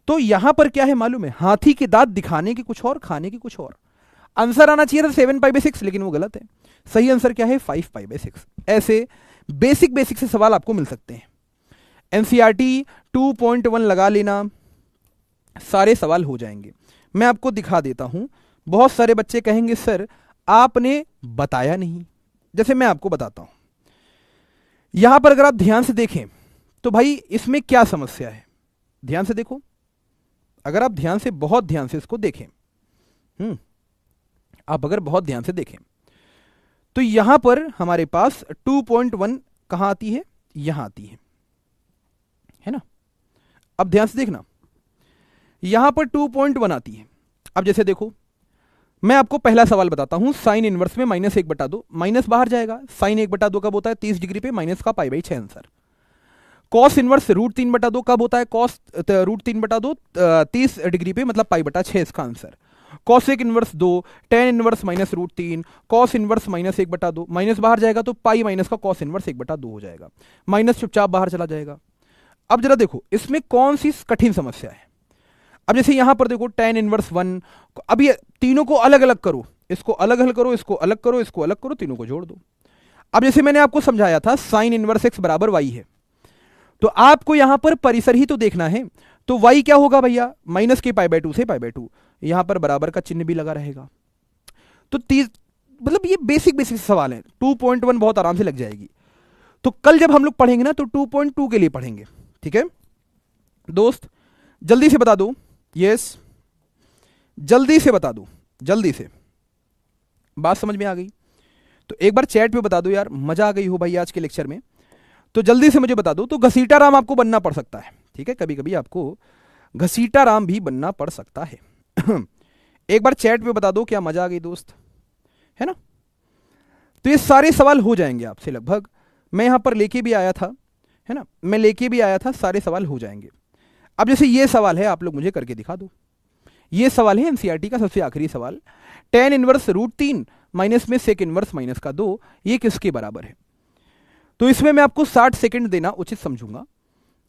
तो यहां पर क्या है मालूम है, हाथी के दांत दिखाने के कुछ और, खाने के कुछ और। आंसर आना चाहिए था 7 पाई बाई 6, लेकिन वो गलत है। सही आंसर क्या है, 5 पाई बाई 6। ऐसे बेसिक बेसिक से सवाल आपको मिल सकते हैं। एनसीईआरटी 2.1 लगा लेना, सारे सवाल हो जाएंगे। मैं आपको दिखा देता हूं। बहुत सारे बच्चे कहेंगे सर आपने बताया नहीं। जैसे मैं आपको बताता हूं, यहां पर अगर आप ध्यान से देखें तो भाई इसमें क्या समस्या है, ध्यान से देखो। अगर आप ध्यान से, बहुत ध्यान से इसको देखें, आप अगर बहुत ध्यान से देखें तो यहां पर हमारे पास 2.1 कहां आती है, यहां आती है ना। अब ध्यान से देखना, यहां पर 2.1 आती है। अब जैसे देखो, मैं आपको पहला सवाल बताता हूं, साइन इनवर्स में -1/2, माइनस बाहर जाएगा। साइन 1/2 कब होता है, 30 डिग्री पे, माइनस का pi by 6 answer. Cos inverse √3/2 कब होता है, कॉस √3/2 30 डिग्री पे, मतलब पाई बटा 6 इसका answer. Cosec inverse 2, tan inverse -√3, cos inverse -1/2, minus बाहर जाएगा तो पाई माइनस का कॉस इनवर्स 1/2 हो जाएगा, माइनस चुपचाप बाहर चला जाएगा। अब जरा देखो इसमें कौन सी कठिन समस्या है। अब जैसे यहां पर देखो tan इनवर्स 1, अब ये तीनों को अलग अलग करो, इसको अलग अलग करो, इसको अलग करो, इसको अलग करो, तीनों को जोड़ दो। अब जैसे मैंने आपको समझाया था साइन इनवर्स x बराबर y है, तो आपको यहां पर परिसर ही तो देखना है। तो y क्या होगा भैया, माइनस के पाई बाई 2 से पाई बाई 2, यहां पर बराबर का चिन्ह भी लगा रहेगा। तो मतलब ये बेसिक बेसिक सवाल है, 2.1 बहुत आराम से लग जाएगी। तो कल जब हम लोग पढ़ेंगे ना तो 2.2 के लिए पढ़ेंगे, ठीक है दोस्त। जल्दी से बता दो, यस जल्दी से बता दो, जल्दी से। बात समझ में आ गई तो एक बार चैट पे बता दो यार, मजा आ गई हो भाई आज के लेक्चर में, तो जल्दी से मुझे बता दो। तो घसीटा राम आपको बनना पड़ सकता है, ठीक है, कभी कभी आपको घसीटा राम भी बनना पड़ सकता है। एक बार चैट पे बता दो क्या मजा आ गई दोस्त, है ना। तो ये सारे सवाल हो जाएंगे आपसे लगभग, मैं यहां पर लेके भी आया था, है ना, मैं लेके भी आया था, सारे सवाल हो जाएंगे। अब जैसे ये सवाल है, आप लोग मुझे करके दिखा दो। ये सवाल है एनसीईआरटी का सबसे आखिरी सवाल, tan इनवर्स √3 माइनस में सेक इनवर्स माइनस का 2, ये किसके बराबर है। तो इसमें मैं आपको 60 सेकंड देना उचित समझूंगा,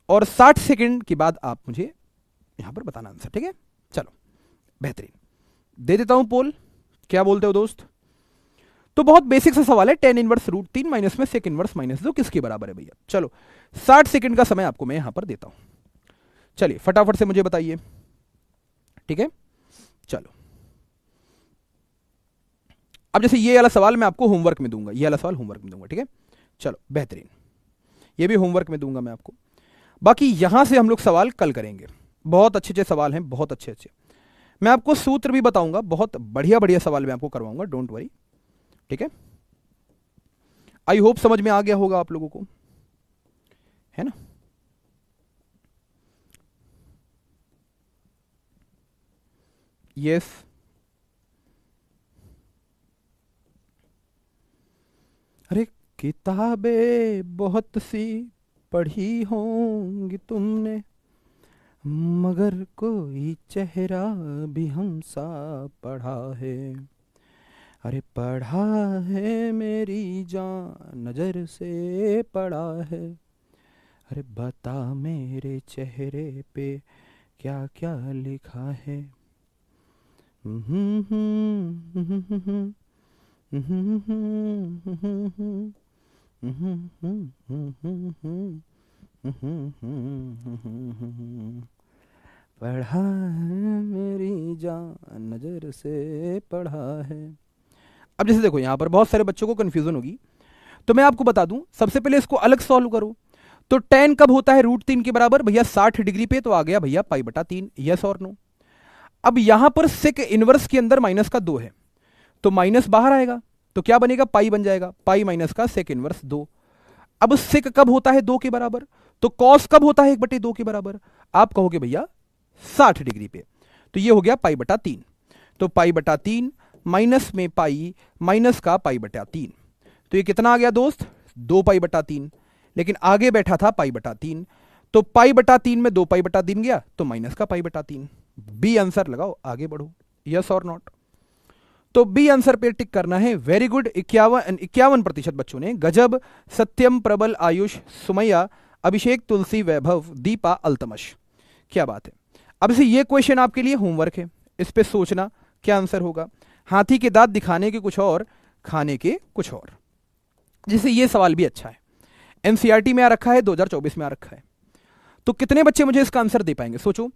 और 60 सेकंड के बाद आप मुझे यहां पर बताना आंसर, ठीक है। चलो बेहतरीन, दे देता हूं पोल, क्या बोलते हो दोस्त। तो बहुत बेसिक सा सवाल है, tan इनवर्स √3 माइनस में सेक इनवर्स माइनस 2 किसके बराबर है भैया। चलो 60 सेकंड का समय आपको मैं यहां पर देता हूं, चलिए फटाफट से मुझे बताइए, ठीक है। चलो अब जैसे ये वाला सवाल मैं आपको होमवर्क में दूंगा, ये वाला सवाल होमवर्क में दूंगा, ठीक है। चलो बेहतरीन, ये भी होमवर्क में दूंगा मैं आपको। बाकी यहां से हम लोग सवाल कल करेंगे, बहुत अच्छे अच्छे सवाल हैं, बहुत अच्छे अच्छे। मैं आपको सूत्र भी बताऊंगा, बहुत बढ़िया बढ़िया सवाल मैं आपको करवाऊंगा, डोंट वरी, ठीक है। आई होप समझ में आ गया होगा आप लोगों को, है ना। यस अरे किताबें बहुत सी पढ़ी होंगी तुमने, मगर कोई चेहरा भी हमसा पढ़ा है। अरे पढ़ा है मेरी जान, नजर से पढ़ा है। अरे बता मेरे चेहरे पे क्या क्या लिखा है। पढ़ा है मेरी जान, नजर से पढ़ा है। अब जैसे देखो यहां पर बहुत सारे बच्चों को कंफ्यूजन होगी, तो मैं आपको बता दूं, सबसे पहले इसको अलग सॉल्व करो। तो tan कब होता है √3 के बराबर भैया, 60 डिग्री पे, तो आ गया भैया पाई बटा 3, यस और नो। अब यहां पर सेक इनवर्स के अंदर माइनस का 2 है, तो माइनस बाहर आएगा तो क्या बनेगा, पाई बन जाएगा, पाई माइनस का सेक इनवर्स 2। अब सेक कब होता है 2 के बराबर, तो कॉस कब होता है 1/2 के बराबर। आप कहोगे भैया 60 डिग्री पे। तो ये हो गया पाई बटा 3। तो पाई बटा 3 माइनस में पाई माइनस का पाई बटा 3, तो ये कितना आ गया दोस्त? 2 पाई बटा 3, लेकिन आगे बैठा था पाई बटा 3, तो पाई बटा 3 में 2 पाई बटा 3 गया तो माइनस का पाई बटा 3। बी आंसर लगाओ, आगे बढ़ो, यस और नॉट। तो बी आंसर पे टिक करना है। वेरी गुड, 51% बच्चों ने। गजब, सत्यम, प्रबल, आयुष, सुमैया, अभिषेक, तुलसी, वैभव, दीपा, अल्तमश, क्या बात है। अब से ये क्वेश्चन आपके लिए होमवर्क है, इस पे सोचना क्या आंसर होगा। हाथी के दांत दिखाने के कुछ और, खाने के कुछ और। जिससे ये सवाल भी अच्छा है, एनसीईआरटी में आ रखा है, 2024 में आ रखा है। तो कितने बच्चे मुझे इसका आंसर दे पाएंगे? सोचो,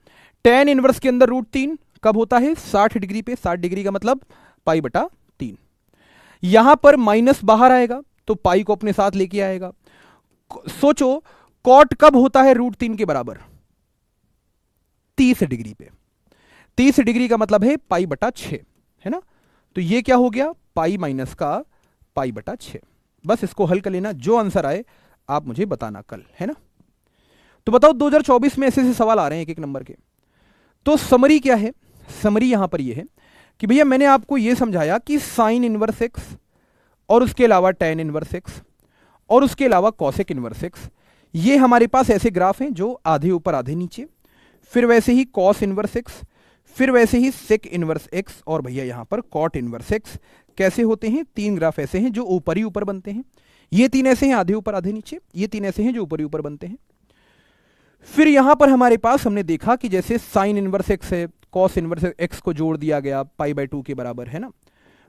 tan इनवर्स के अंदर √3 कब होता है? 60 डिग्री पे। 60 डिग्री का मतलब पाई बटा 3। यहां पर माइनस बाहर आएगा तो पाई को अपने साथ लेके आएगा। सोचो, कॉट कब होता है √3 के बराबर? 30 डिग्री पे। 30 डिग्री का मतलब है पाई बटा 6, है ना। तो ये क्या हो गया? पाई माइनस का पाई बटा 6। बस इसको हल कर लेना, जो आंसर आए आप मुझे बताना कल, है ना। तो बताओ 2024 में ऐसे ऐसे सवाल आ रहे हैं एक एक नंबर के। तो समरी क्या है? समरी यहां पर यह है कि भैया मैंने आपको यह समझाया कि साइन इनवर्स एक्स और उसके अलावा tan इनवर्स एक्स और उसके अलावा कॉसेक इनवर्स एक्स, ये हमारे पास ऐसे ग्राफ हैं जो आधे ऊपर आधे नीचे, फिर वैसे ही कॉस इनवर्स एक्स, फिर वैसे ही सेक इनवर्स एक्स, और भैया यहां पर कॉट इनवर्स एक्स। कैसे होते हैं? 3 ग्राफ ऐसे हैं जो ऊपर ही ऊपर बनते हैं, ये 3 ऐसे हैं आधे ऊपर आधे नीचे, ये 3 ऐसे हैं जो ऊपर ही ऊपर बनते हैं। फिर यहां पर हमारे पास हमने देखा कि जैसे साइन इनवर्स एक्स है, कॉस इनवर्स एक्स को जोड़ दिया गया पाई बाय 2 के बराबर, है ना।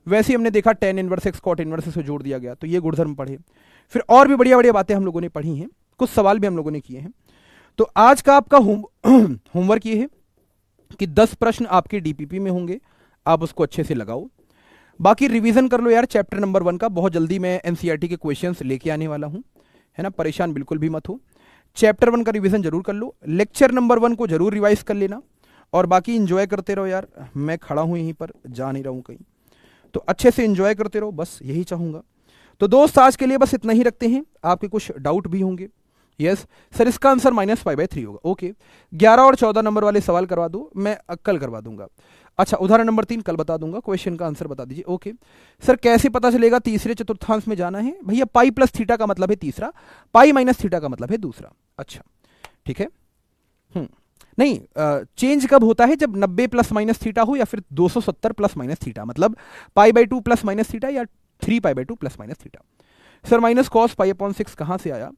वैसे ही हमने देखा tan inverse x cot inverse x को जोड़ दिया गया, तो ये गुणधर्म पढ़े। फिर और भी बढ़िया बढ़िया बातें हम लोगों ने पढ़ी हैं, कुछ सवाल भी हम लोगों ने किए हैं। तो आज का आपका होमवर्क ये है कि 10 प्रश्न आपके डीपीपी में होंगे, आप उसको अच्छे से लगाओ। बाकी रिवीजन कर लो यार चैप्टर नंबर 1 का, बहुत जल्दी मैं एनसीईआरटी के क्वेश्चंस लेके आने वाला हूं, है ना। परेशान बिल्कुल भी मत हो, चैप्टर 1 का रिवीजन जरूर कर लो, लेक्चर नंबर 1 को जरूर रिवाइज कर लेना, और बाकी एंजॉय करते रहो यार। मैं खड़ा हूं यहीं पर, जा नहीं रहा हूं कहीं, तो अच्छे से एंजॉय करते रहो, बस यही चाहूंगा। तो दोस्त आज के लिए बस इतना ही रखते हैं। आपके कुछ डाउट भी होंगे। यस सर, इसका आंसर -π/3 होगा। ओके, 11 और 14 नंबर वाले सवाल करवा दो, मैं कल करवा दूंगा। अच्छा, उदाहरण नंबर 3 कल बता दूंगा, क्वेश्चन का आंसर बता दीजिए। ओके सर, कैसे पता चलेगा तीसरे चतुर्थांश में जाना है? भैया पाई प्लस थीटा का मतलब है तीसरा, पाई माइनस थीटा का मतलब है दूसरा। अच्छा ठीक है। नहीं, चेंज कब होता है? जब 90 प्लस माइनस थीटा हो, या फिर 270 प्लस माइनस थीटा, मतलब π/2 प्लस माइनस थीटा या 3π/2 plus minus theta. Sir minus cos π/6 कहां से आया?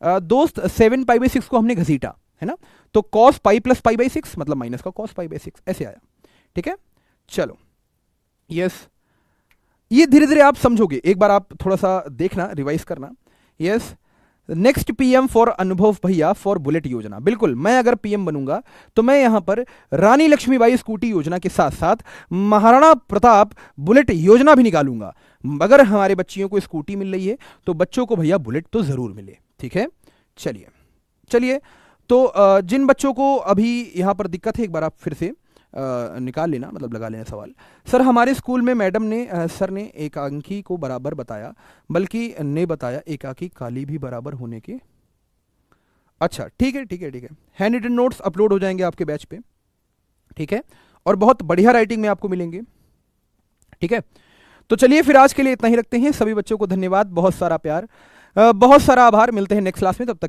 दोस्त 7π/6 को हमने घसीटा, है ना, तो कॉस पाई प्लस π/6 मतलब माइनस का कॉस π/6 ऐसे आया। ठीक है, चलो यस, ये धीरे धीरे आप समझोगे, एक बार आप थोड़ा सा देखना, रिवाइज करना। यस, नेक्स्ट पीएम फॉर अनुभव भैया फॉर बुलेट योजना। बिल्कुल, मैं अगर पीएम बनूंगा तो मैं यहां पर रानी लक्ष्मीबाई स्कूटी योजना के साथ साथ महाराणा प्रताप बुलेट योजना भी निकालूंगा। अगर हमारे बच्चियों को स्कूटी मिल रही है तो बच्चों को भैया बुलेट तो जरूर मिले। ठीक है, चलिए चलिए। तो जिन बच्चों को अभी यहां पर दिक्कत है, एक बार आप फिर से निकाल लेना, मतलब लगा लेना सवाल। सर हमारे स्कूल में मैडम ने सर ने एकांकी को बराबर बताया, बल्कि ने बताया एकाकी काली भी बराबर होने के। अच्छा ठीक है ठीक है ठीक है, हैंड रिटन नोट्स अपलोड हो जाएंगे आपके बैच पे। ठीक है, और बहुत बढ़िया राइटिंग में आपको मिलेंगे। ठीक है, तो चलिए फिर आज के लिए इतना ही रखते हैं। सभी बच्चों को धन्यवाद, बहुत सारा प्यार, बहुत सारा आभार। मिलते हैं नेक्स्ट क्लास में, तब तक